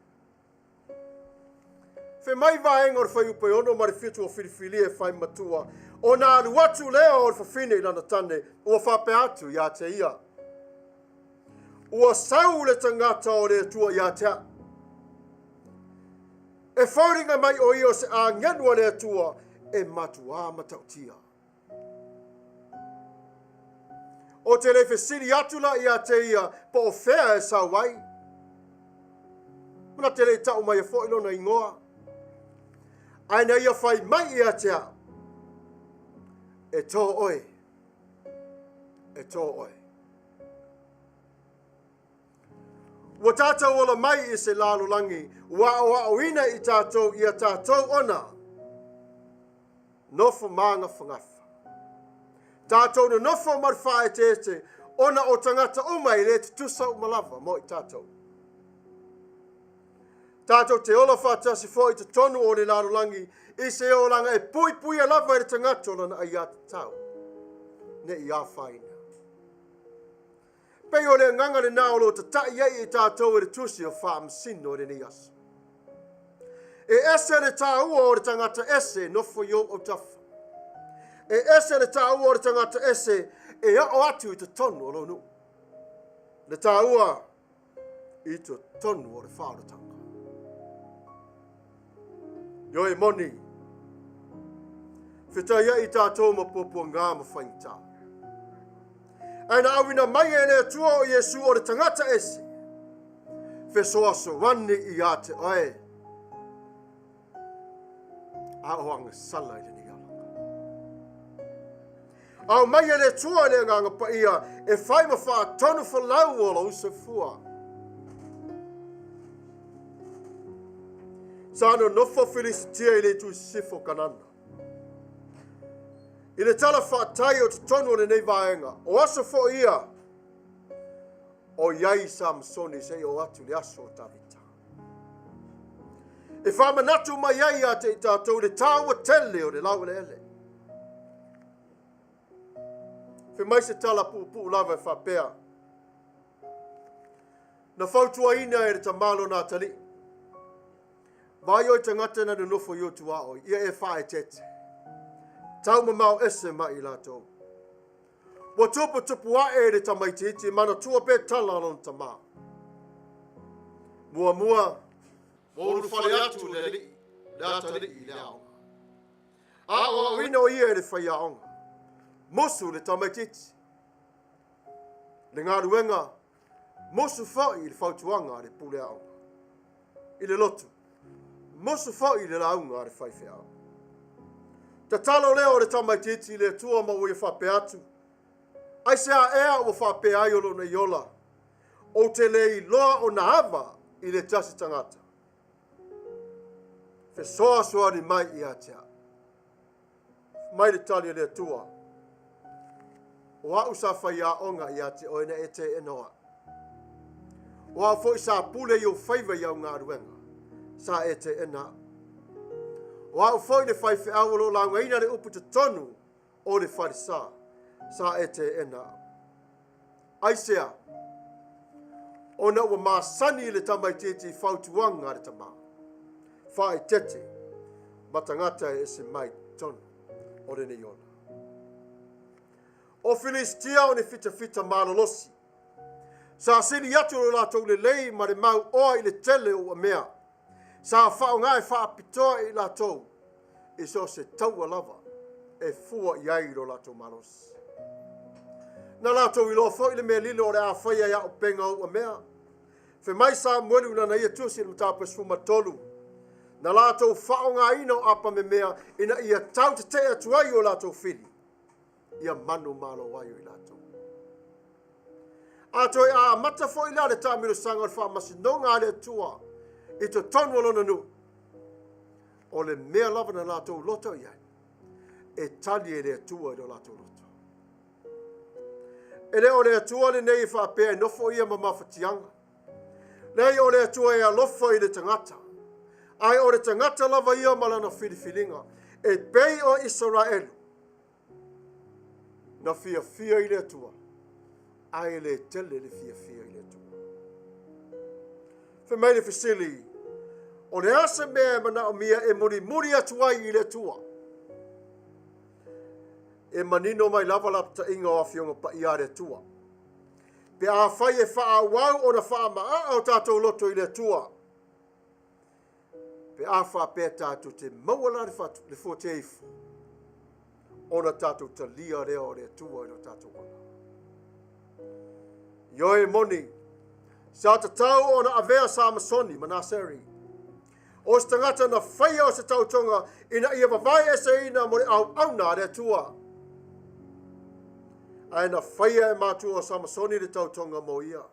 Fe mai vaenga o le whai upe ono ma le fitu o filifili e whai matua. O nā aluatu lea o le whawhine i lana tane. Ua whape atu ia te ia. Ua sau le tangata o le tua ia te a. E whauringa mai o io se a ngenua le tua e matua matautia. O te le whesiri atula ia te ia po o whea e sauai. Muna te le tau mai e whoilona ingoa. Aina ia whai mai ia te a. E tō oe. E tō oe. Ua tātou ola mai i se lalo langi. Ua ina i tātou ia tātou ona. Nofo maanga whangafa. Tātou na nofo marwha e te ona o tangata umai le te tusa umalava mo i tātou. Tātou te ola whātasifo i te tonu o le lalo langi. I se o langa e pui a lava i le tangata o lana ai ata tau. Ne i a whaina. Pei o le nganga le naolo ta tai ei i tātou e le tusi o Faamasino o le ni aso. E ese le tāua o le tangata ese nofo yo o tafa. E ese le tāua o le tangata ese e o atu i te tonu o lonu. Le tāua i te tonu o le whāratanga. Yo e moni. Whitaia i tātou mapopo ngā mawhainta. Aina awina mai e le tua o Yesu o le tangata ese. Whesoa so wani i a te oe. A o anga sala i le ni alanga. Au mai e le tua le nganga Paia e whai mawha tonu whalau o la usa fua. Sano nofo filisitia i le TUSI kanana. I le tala whaatai o te tonu o le nei vaenga. O aso fo ia. O iai Samsoni se o atu le aso o tavita. E Faamanatu mai ai a te i tātou le tāua tele o le lau le ele. Fe mai se tala pu lava e whapea. Na Tuavao e le tamalo nā tali. Vai o tangata na nofo yo Tuavao. Ia e whae tete. Tau mamau ese mai lato. Wa Tapua'i le tamaititi MANATU pe tala lon tama. Mua. Mo fale atu le li. Data li i leo. A o wino ia le Faiai. Mosu le tamaititi. Le ngā ruenga, mosu fai i le whautuanga le pule au. I le lotu. Mosu fai i le launga le whaifeau. Ta talo leo le tamaititi le tua ma ui whape atu. Ai sea ea o whape ai olo na iola. O te lei loa o na hava i le tasi tangata. Fe soa soa ni mai i atea. Mai le tali le tua. O au sa whaia onga i ate o ina ete e noa. O au fo i sa pule i o whaiva iau ngā ruenga. Sa ete e na. O au fo i le whaife au lo la ngaina le upu te tonu o le wharisa. Sa ete e na. Aisea. O na ua maasani le tamaititi whautuanga le tama. Whai tete. Matangata e se mai tonu. O le neona. O Filistia o ne fita malolosi. Sa sini atu o lātou le lei ma le mau oa i le tele o Amea. Sa whao ngai whaapitoa i lātou. E so se taua lava. E fua i ai lo lātou malosi. Na lātou i lo fo i le mea lilo o le a Faiai a o penga o Amea. Fe mai Samuelu na ia TUSI i le Matafeo fumatolu. Na lātou whao ngā ina o apa me mea ina ia tau te te atuai o lātou fili. Ia manu malo wai o i lātou. Atoi a Matafeo i la le tāmiro sanga o le Faamasino ngā le tua. I to tonu alona nu. O le mea lava na lātou loto i ai. E tali e le tua i lo lātou loto. E le o le tua le nei whapea e nofo ia ma mawhatianga. Nei o le tua e alofa i le tangata. Ai o le tangata lava ia malana filifilinga. E pei o Israelu. Na fia i le tua. Ai le tele le fia i le tua. Fe mai le fisili. O le asa mea mana o mia e muri atuai i le tua. E manino mai lava lapta inga o afionga Paia le tua. Pe a fai e faa wau o na faa maa o tatou loto i le tua. Pe a faa pe tatou te mawala le foteifu. O na tatou talia leo o le tua i lo tatou wana. Ioe moni. Sa Tatou o na avea Samasoni manaseri. O se tangata na whaia o se tautonga ina ia wawai e se ina mo le au na le tua. Ai na whaia e mātua o Samasoni le tautonga mo ia.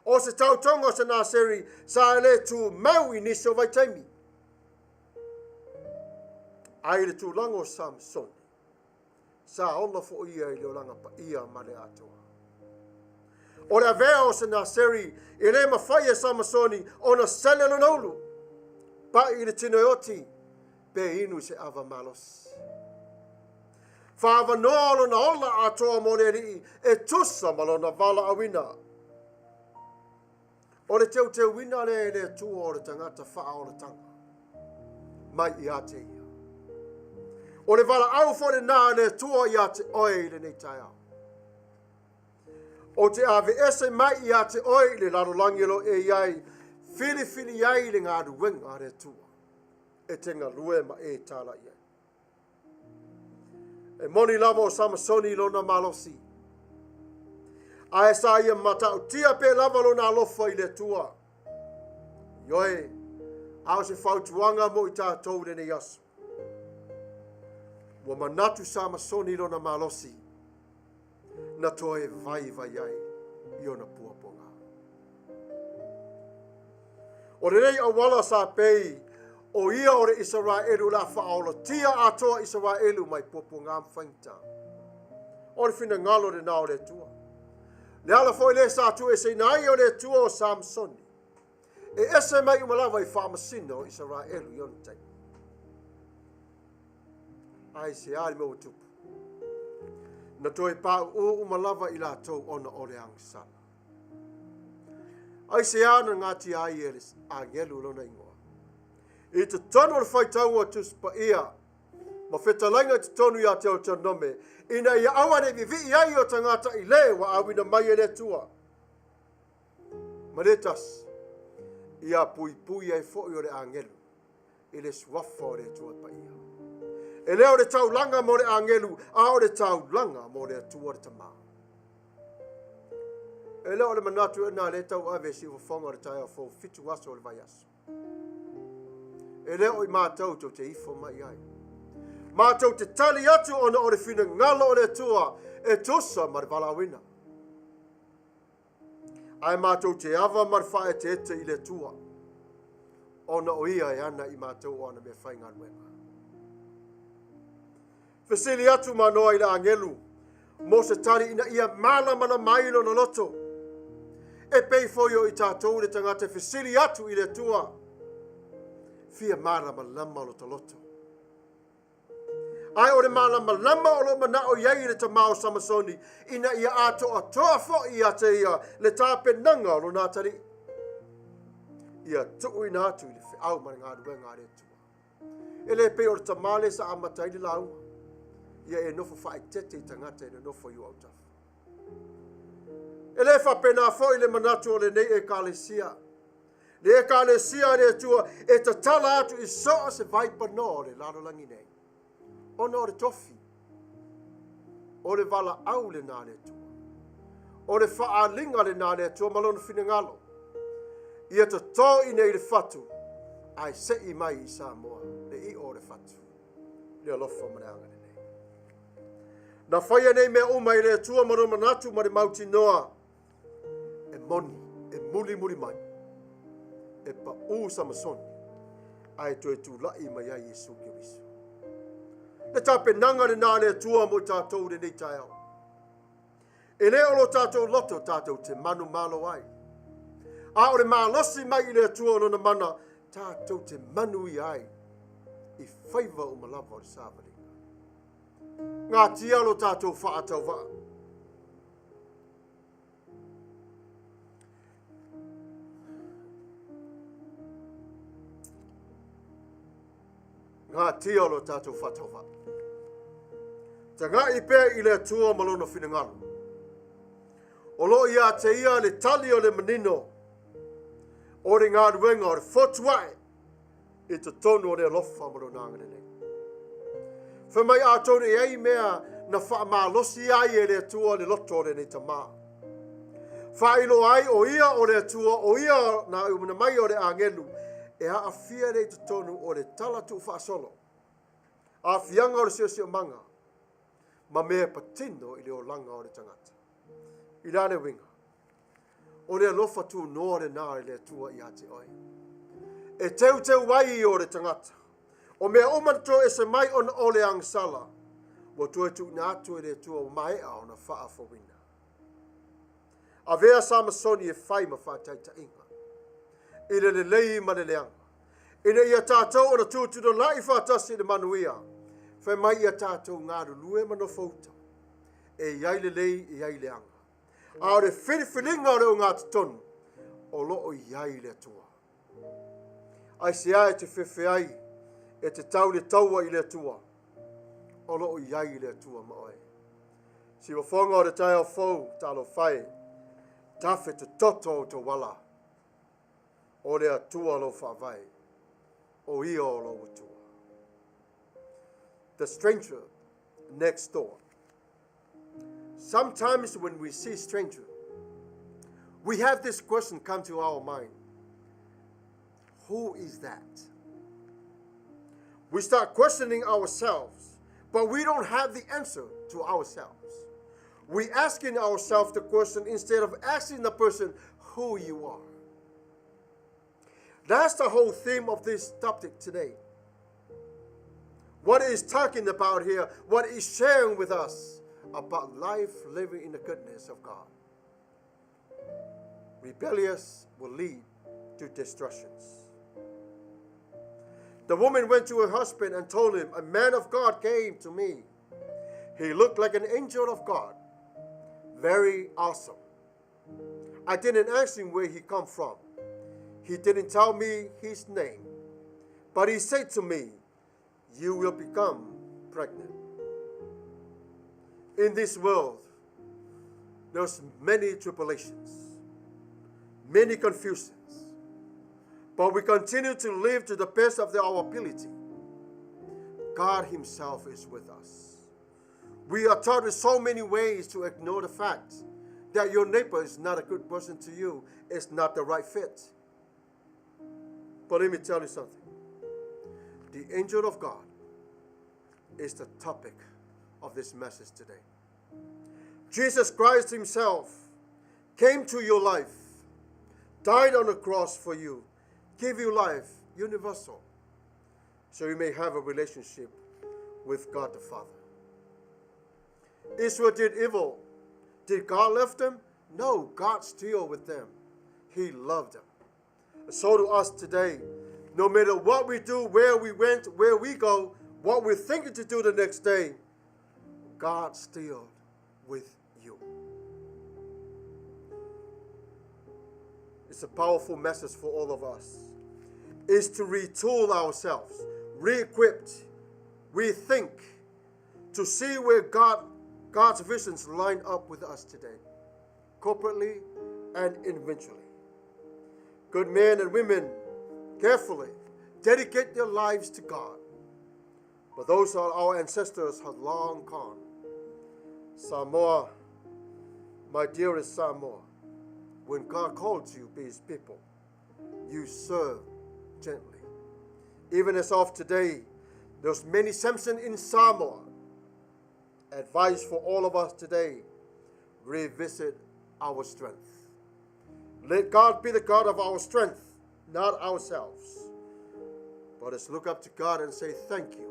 O se tautonga o se naseri sa ele tu mau i niso vai taimi. Ai le tu lango o Samasoni. Sa ola fo ia i leo langa pa ia ma le atua. O le avea o se naseri i le mawhaia Samasoni o na sele no naulu. Pa i le tino oti pe inu se ava malos. Whaava noalo na ola atoa mo le rii e tusa malo na vala awina. O le teu wina le tua o le tangata wha o le tanga. Mai i ate ia. O le vala au fo na le tua i ate oi le nei tai au. O te ave ese mai i ate oi le larolangelo e iai fili iai le ngā ruenga le tua. E tenga lue ma e tala iai. E moni lava o Samasoni lona malosi. A e sa ia matau tia pe lava lona alofa i le tua. Ioe, au se whautuanga mo i tātou le nei asu. Wa manatu Samasoni lona malosi. Na toe vai ai i ona puaponga. O le nei awala sa pei o ia o le Israelu la whaolo tia atoa Israelu mai popo ngā mwhainta. O le whina ngalo le nao le tua. Le ala foi le sa tu e se nai o le tua o Samsoni. E ese mai umalawa i Faamasino o Israelu i ontai. Ai se ali mo tupu. Na toi pa o umalawa i la tau ona o le angsana. Ai se ana ngati ai e a gelu lona ingoa. I te tonu le FAITAU o TUSI Paia, ma whetalainga te tonu i a te o tanome, ina ia awane vivi ai o tangata i le wa awina mai e le tua. Ma le tas, ia pui ai fo i o le angelu, i le suafa o le tua Paia. E leo le tau langa mo le angelu, a o le tau langa mo le tua le tama. E leo le manatu e nā le tau ave si ufonga o le tai fo fitu aso o le vai aso. E leo I mātou tau te ifo mai ai. Mātou te tali atu ona o le whina ngalo o le tua e tusa ma le valawina. Ai mātou te ava ma le whae te ete I le tua. Ona o ia e ana I mātou ona me whai ngā nuenga. Fesili atu manoa I le angelu. Mo se tari ina ia mala mana mailo na loto. E pei foio I tātou le tangata fesili atu I le tua. Fia mala malama lo taloto. Ai o le mala malama o lo mana o iei le tamao samasoni. Ina ia ato a toa fo ia te ia le tāpe nanga o lo nātari. Ia tuu ina atu I le whiau mara ngā ruenga re tua. E le pei o le tamale sa amatai le lau. Ia e nofo whae tete I tangata e nofo yu au tafu. E le whapena fo I le manatu o le nei e kālesia. Le e kālesia re tua e ta tala atu I soa se vaipa no le laro langi nei. Ona o le tofi. O le vala au le nā le tua. O le whaalinga le nā le tua malona whina ngalo. Ia ta tō I nei le whatu. Ai se I mai I Samoa. Le I o le whatu. Le alofa manaanga le nei. Na whaia nei mea umai le tua maroma natu ma le mauti noa. E moni. E muli muli mai. E pa u samasoni. Ai to e tu lai mai ai Yesu ki wisu. Le tape nanga le nā le tua mo tātou le nei tai au. E le olo tātou loto tātou te manu malo ai. A o le mālosi mai I le tua o na mana tātou te manu I ai. I whaiva o malava o le sāwari. Ngā tia lo tātou whaatau wha. Ngā tia lo tātou whaatau wha. Ta ngā I pēr I le tua malona whinangalu. O lo ia te ia le tali o le manino. O re ngā ruenga o le fotuae. I te tono o le alofa malona ngane nei. Whamai ātou e ei mea na whaamalosi ai e le tua le loto le nei tamā. Whailo ai o ia o le tua o ia na umana mai o le angelu e a awhia le te tonu o le tala tu whaasolo. A whianga o le sio manga ma mea patino I le o langa o le tangata. I rane winga. O le alofa tu noa le nā le tua I ate oi. E teu wai o le tangata. O mea omanto e se mai on o le angsala. Mo tue tu na atu e le tua o Maia o na Faafauina. A vea Samasoni e whai ma whātaita inga. I le lei ma le leanga. Ina ia tātou o na tūtuno lai whātasi le Manuia. Whai mai ia tātou ngāru lue ma no Mafuta. E iai le lei e iai leanga. A o le whiriwhiringa o le o ngā tonu. O lo o iai le tua. Ai se ai te Faiai. E te tau le taua I le tua. O lo o iai le tua ma oe. Si wa whonga o le tai au fau, talo whae. Tafe te toto o te wala. O le atua lo whawai. O ia o lo utua. The stranger next door. Sometimes when we see stranger, we have this question come to our mind. Who is that? We start questioning ourselves, but we don't have the answer to ourselves. We asking ourselves the question instead of asking the person who you are. That's the whole theme of this topic today. What is talking about here, what is sharing with us about life living in the goodness of God. Rebellious will lead to destructions. The woman went to her husband and told him, a man of God came to me. He looked like an angel of God. Very awesome. I didn't ask him where he come from. He didn't tell me his name. But he said to me, you will become pregnant. In this world, there's many tribulations, many confusions. But we continue to live to the best of our ability. God himself is with us. We are taught in so many ways to ignore the fact that your neighbor is not a good person to you, it's not the right fit. But let me tell you something. The angel of God is the topic of this message today. Jesus Christ himself came to your life, died on the cross for you, gave you life, universal, so you may have a relationship with God the Father. Israel did evil. Did God left them? No, God still with them. He loved them. And so to us today, no matter what we do, where we went, where we go, what we're thinking to do the next day, God still with you. It's a powerful message for all of us. It's to retool ourselves, re-equipped, rethink, to see where God's visions line up with us today, corporately and individually. Good men and women, carefully dedicate their lives to God. But those are our ancestors have long gone. Samoa, my dearest Samoa, when God called you to be his people, you serve gently. Even as of today, there's many Samson in Samoa. Advice for all of us today, revisit our strength. Let God be the God of our strength, not ourselves. But let's look up to God and say thank you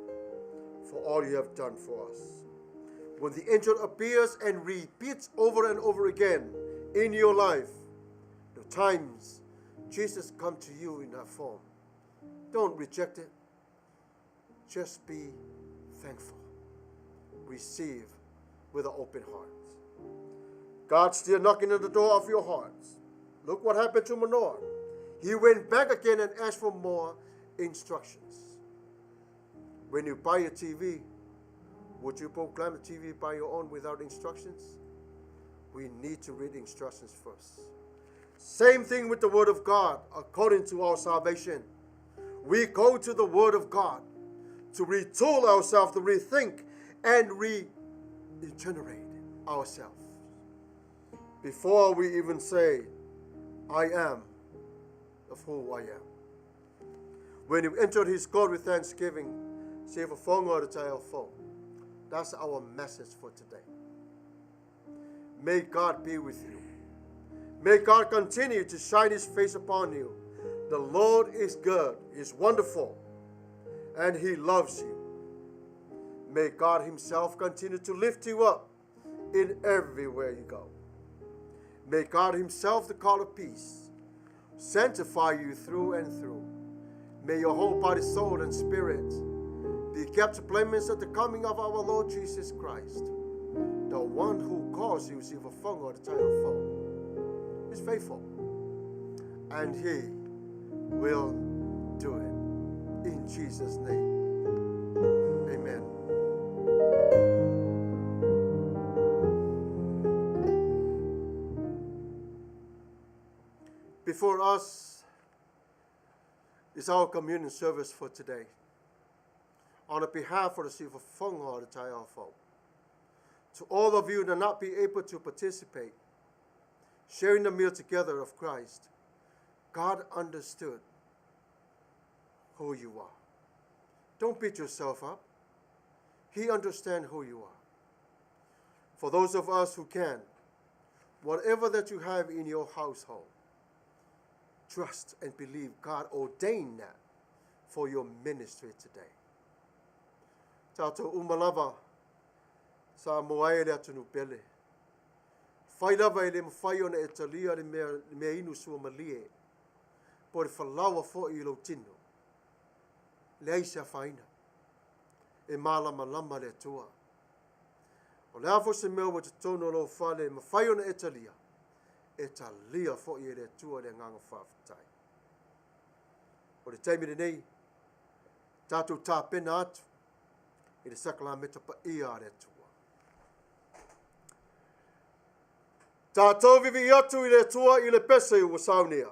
for all you have done for us. When the angel appears and repeats over and over again in your life, the times Jesus come to you in that form, don't reject it. Just be thankful. Receive with an open heart. God's still knocking at the door of your hearts. Look what happened to Manoah. He went back again and asked for more instructions. When you buy a TV, would you proclaim the TV by your own without instructions? We need to read instructions first. Same thing with the Word of God, according to our salvation. We go to the Word of God to retool ourselves, to rethink, and regenerate ourselves. Before we even say, I am of who I am. When you entered his court with thanksgiving, say for Fongo to Tapua'i. That's our message for today. May God be with you. May God continue to shine his face upon you. The Lord is good, is wonderful, and he loves you. May God himself continue to lift you up in everywhere you go. May God himself, the God of peace, sanctify you through and through. May your whole body, soul, and spirit be kept blameless at the coming of our Lord Jesus Christ. The one who calls you, Sivafongo, the Tapua'i, is faithful. And he will do it. In Jesus' name, amen. Before us is our communion service for today. On the behalf of the Sivafongo, the Tapua'i, to all of you that not be able to participate, sharing the meal together of Christ, God understood who you are. Don't beat yourself up. He understands who you are. For those of us who can, whatever that you have in your household, trust and believe God ordained that for your ministry today. Tatou umalava sa moai le atunu pele. Failava ele mawhai ona e talia le mea inu sua malie. Po le whalawa fo I lo tino. Le aisa whaina. E malama lama le atua. O le afo se mea wa te tono lo whale mawhai ona e talia. E talia fo I le atua le nganga whawhatai. O le taimire nei, tātou tā pena atu. I le sakala Paia le atua. Tatou vivi atu I le atua I le pese ua Sauniga.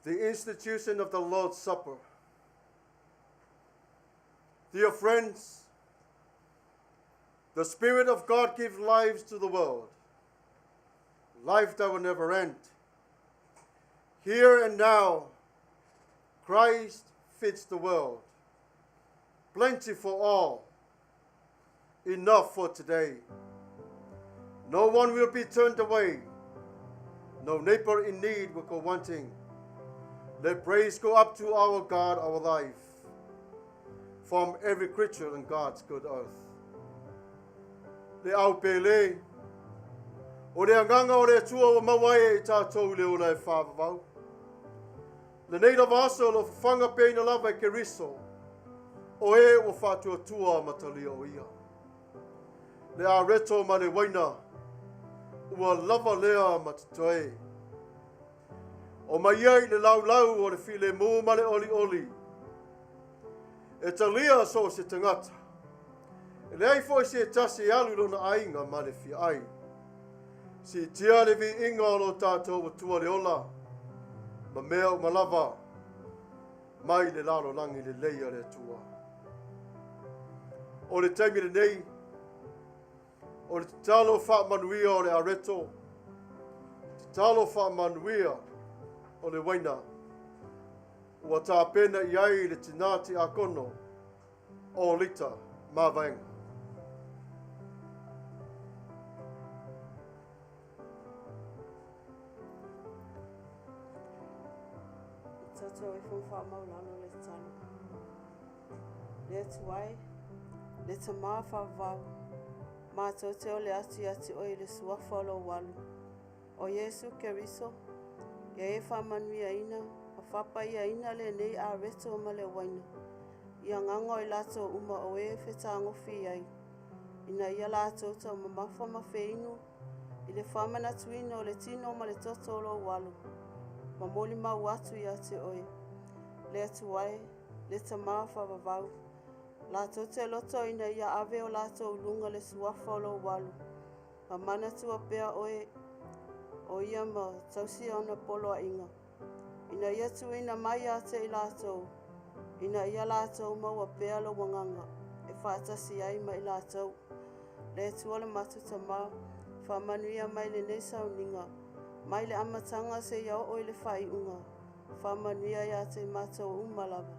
the institution of the Lord's Supper. Dear friends, the Spirit of God gives lives to the world, life that will never end. Here and now, Christ fits the world, plenty for all, enough for today. No one will be turned away. No neighbor in need will go wanting. Let praise go up to our God, our life, from every creature on God's good earth. Le au pele, o le anganga o le tua o Mavaega I Tatou le o le Tuavao. Le nei la vaso lo fanga peina lava ke riso, o e o fatua tua matali o ia. Le a reto ma le waina, ua lava lea matatoe. O Maia I le lau o le file mu ma le oli. E talia so se tangata. E le ai foi se tasi alu lona ainga ma le Faiai. Si tia le vi inga o lo Tatou o tua le ola. Ma mea o malava. Mai le lalo langi le leia le tua. O le taimi le nei. O le talo Manuia o le areto. Talo Manuia o le waina. Ua tāpena I ai le tinati a kono o Olitta, Mavaega. Tatou I whawhamaulano le tano. Le tuai, le tamā whawau, mātou te o le ati o I le suafolo walu. O Yesu Keriso, ia e whamanuia ina, Paia ina le nei a reto ma le waina. Ia nganga I lato uma o e whetango Faiai. Ina ia lato ta mamafa mafeinu. I le Faamanatu ina o le tino ma le totolo walu. Mamoli mau atu ia te oe. Le atuai, le tamā whawawau. Lato te loto ina ia ave o lato ulunga le suafolo walu. MANATU a pea oe o ia ma tausi ona polo a inga. Ina ia tuina Maia te I latou. Ina ia latou maua pea lo wanganga. E whaatasi ai mai latou. Le tuole matu tamā. Whamanuia mai le nei Sauniga. Mai le amatanga se iau o I le whaiunga. Whamanuia ia te matou umalava.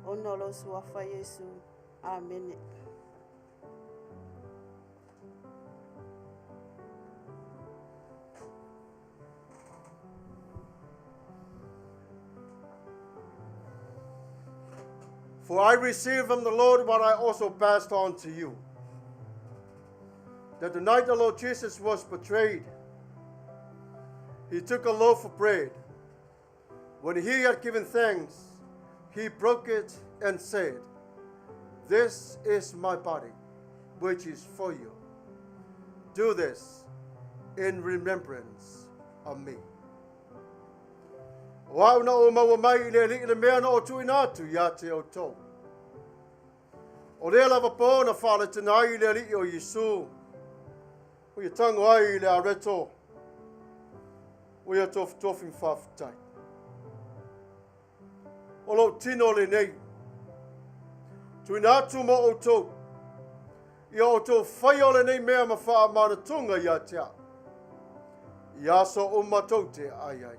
O nolo suafa Yesu. Amene. For I received from the Lord what I also passed on to you. That the night the Lord Jesus was betrayed, He took a loaf of bread. When He had given thanks, He broke it and said, "This is my body, which is for you. Do this in remembrance of me." Wau na o maua mai I le mea na o tuina atu ia te AUTU. O le lava po na whale tanai I le alii o Yesu. O ia tango ai I le areto. O ia tofin whawhitai. O lo tino le nei. Tuina atu mo AUTU. Ia AUTU whai o le nei mea ma Faamanatuga ia tea. Ia so umatou te ai.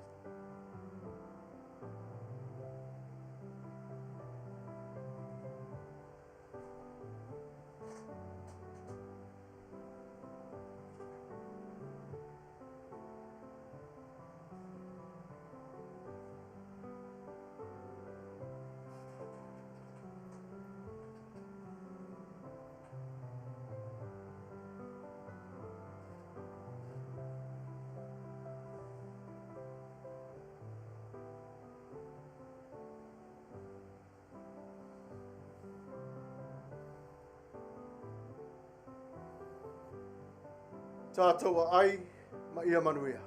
Tapua'i Maia Manuia.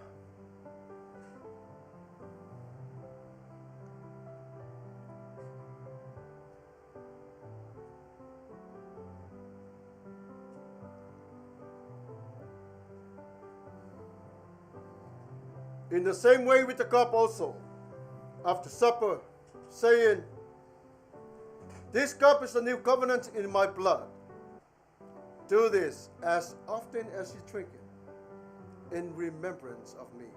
In the same way with the cup also, after supper, saying, "This cup is the new covenant in my blood. Do this as often as you drink it, in remembrance of me."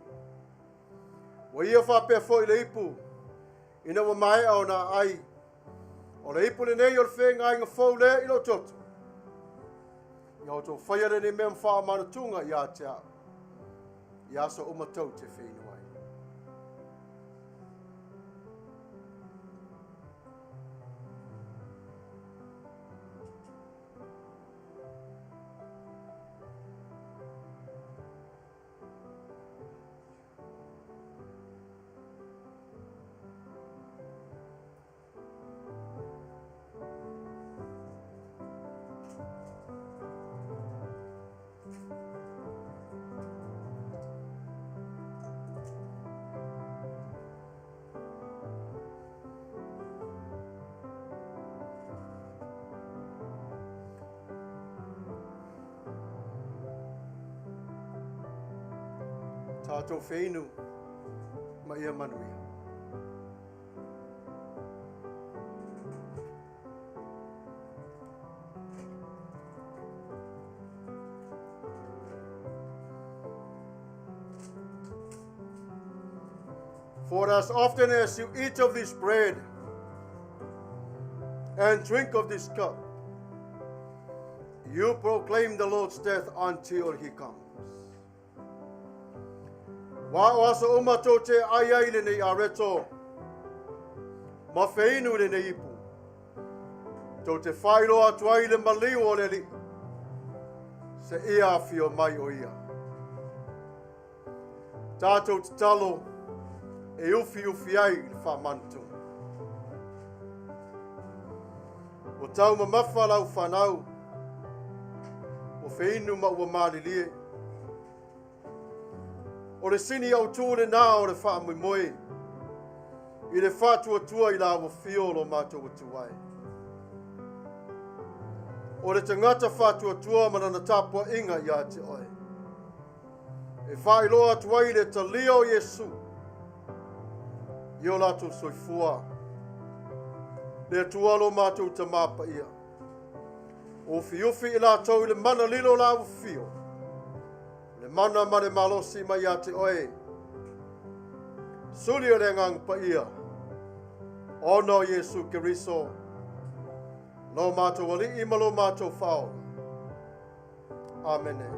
Wa ia whapea fo i le ipu, ina wa mai au na ai, o le ipu le nei o le whenga inga fau le ilo toto. Ia o tō whaiare ni mea Faamanatuga ia te au. Ia so umatau te whenua ai. Tatou whenua, Maia Manuia. For as often as you eat of this bread and drink of this cup, you proclaim the Lord's death until he comes. Wa o aso umato te ai le nei areto, ma whainu le nei ipu, tō te whairo atuai le maliu o le li, se ia whio mai o ia. Tātou te talo, e ufi ai le Faamanatuga. O tau ma mafa lau whanau, o whainu ma ua mālilie, o le sini AUTU le nā o le whaamoemoe, i le whātuatua i la wa whio lo mātou atuai. O le tangata whātuatua manana Tapua'i i a te oe. E whailoa atuai le talia o Yesu, i o lātou soifua, le atualo mātou tamā Paia. O fiufi i lātou i le mana lilo la wa whio, le mana ma le malosi mai a te oe. Suli o le ngang Paia, ono Yesu Keriso, lo mātou wali i malo mātou whao. Amene.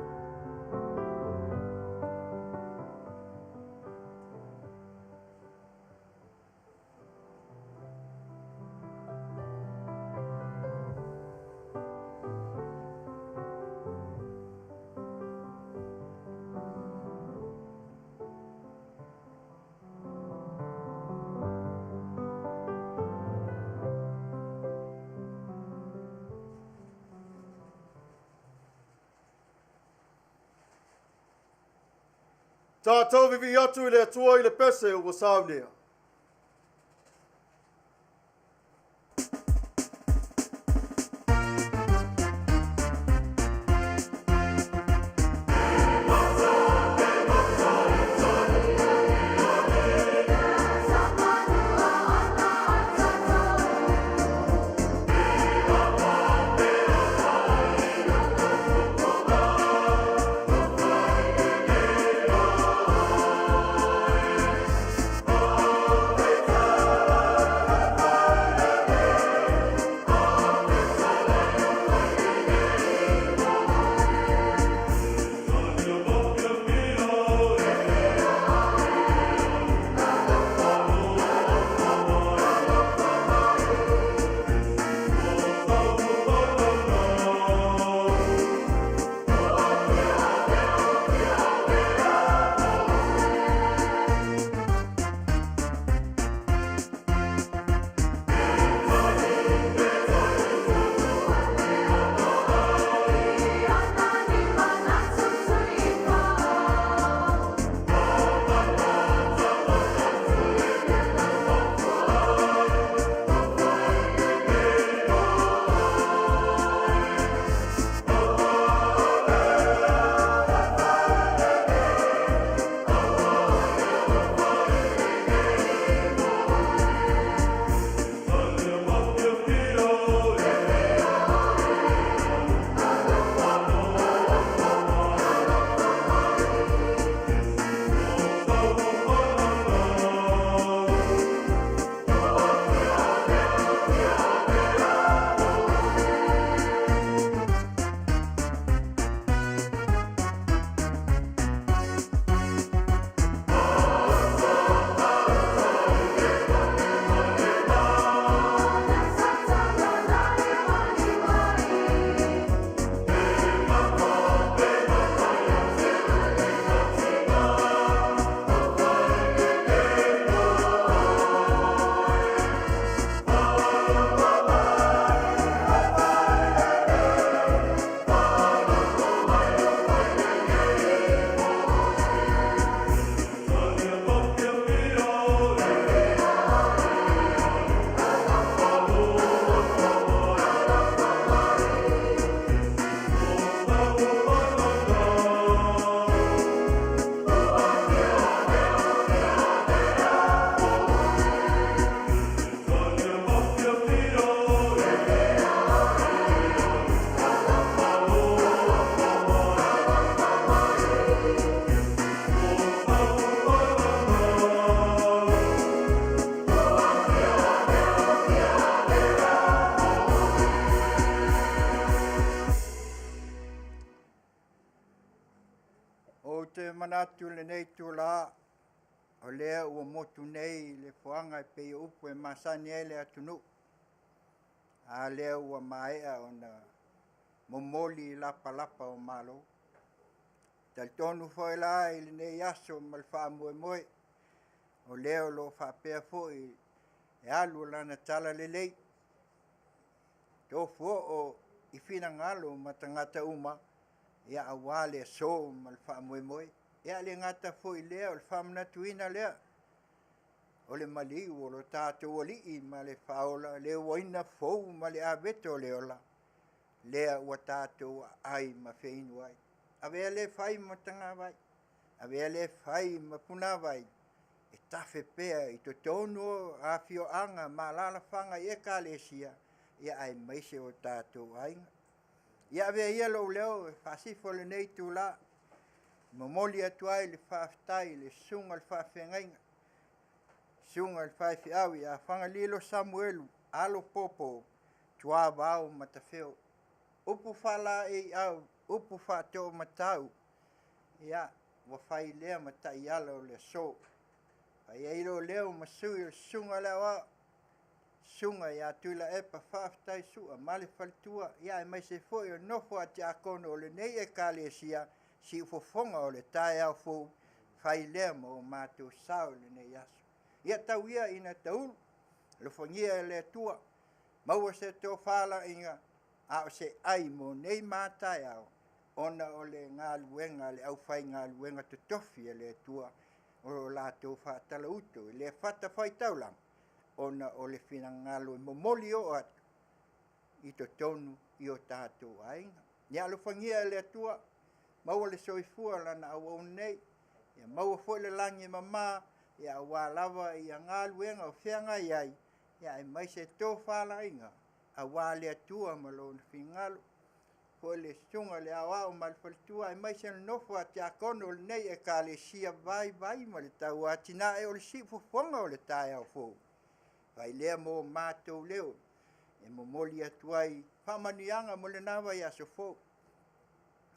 Tatou vivi atu i le atua i le pese o Sauniga. te manatu le nei tula o lea ua motu nei le fuanga pe upu e masani ele atunu. A lea ua maea o na momoli lapa lapa o malo. Tal tonu foi la i le nei aso mal wha moe moe. O lea lo wha pea foi e alu lana tala le lei. Tō fua o i whina ngalo ma tangata uma. Ia awale so mal wha moe moe. Ia le ngata foi lea o le Faamanatuina lea. O le maliu o lo Tatou alii ma le whaola. Le waina fou ma le abeto le ola. Lea ua Tatou ai ma whinu ai. Avea le whai ma tanga vai. Avea le whai ma puna vai. E tafe pea i to tonu a fio anga ma lala whanga i e ka le sia. Ia ai maise o Tatou ainga. Ia avea ia lo leo e Faasifo le nei tu la. Mamoli atua i le whaafitai le sunga le whaafengainga. Sunga le Faiai a Fagalilo Samuelu, Alopopo, Tuavao, Matafeo. Upu whala e au, upu whato matau. Ia, wa whai lea matai ala o le so. Faiai lo leo masui o sunga leo a. Sunga ia tuila epa whaafitai sua, male whalitua. Ia e mai se foi o nofo a te akono o le nei e kalesia. Si ufofonga o le tae au fōu, whai lea mo o mātou sao le nei aso. Ia tau ia ina taulu, le whangia le tua, maua se tō whala inga, a o se ai mo nei mātai au, ona o le ngā luenga, le au whai ngā luenga to tofi le tua, o la tō whaatala utu, le whata FAITAU lang, ona o le whina ngā lue momoli o atu, i to tonu i o tātou ainga. Ia le whangia le tua, maua le soifua lana au nei, ia maua foi le langi mama, ia wa lava ia ngā luenga o whianga iai, ia e mai se tō whala inga, a wā le atua ma lo na whingalo, foi le sunga le awa o malwhalitua, e mai se nofo a te akono le nei e ka le sia vai ma le tau atina e o le sifu whonga o le tae au fōu. Vai lea mo mātou leo, e momoli atuai, whamanianga mo le nawa i aso fōu.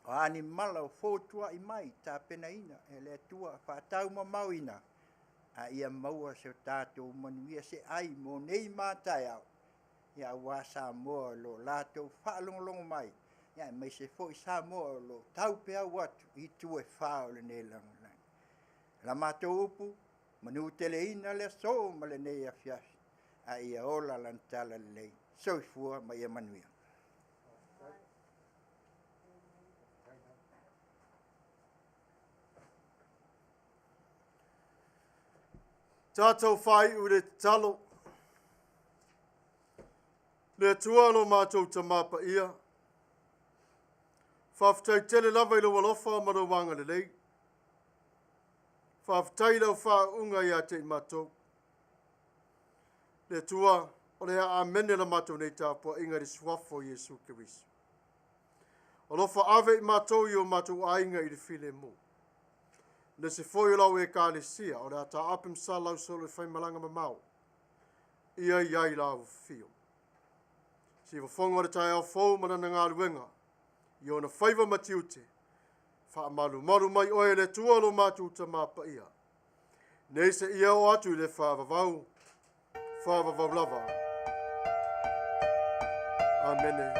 O ani mala o fōtua i mai, tā pena ina, e le tua whātau ma mauina. A ia maua se o Tatou Manuia se ai mo nei mātai au. Ia wā Samoa lo lātou whaalongolongo mai. Ia mai se fo i Samoa lo tau pea watu i tue whao le nei langolang. La mātou upu, manu tele ina le so ma le nei a fiasi. A ia ola lantala le lei. Soifua ma ia Manuia. Tatou whai ure talo. Le tualo mātou ta Paia. Whaftai tele lava i lo walofa maro wanga le lei. Whaftai lau wha unga i a te mātou. Le tua o le amene la mātou nei Tapua'i ngari swafo Yesu Kiriso. O lofa ave i mātou i o mātou ainga i le file mo. Le se foi lau e ka le sia, o le ata apim sa lau solo e whai malanga mamau. Ia iai lau fio. Si wafonga le tai au fau manana ngā luenga. I ona whaiva matiute. Wha malu maru mai oe le tualo mātou ta Paia. Nei se ia o atu le whaavavau. Whaavavau lava. Amene.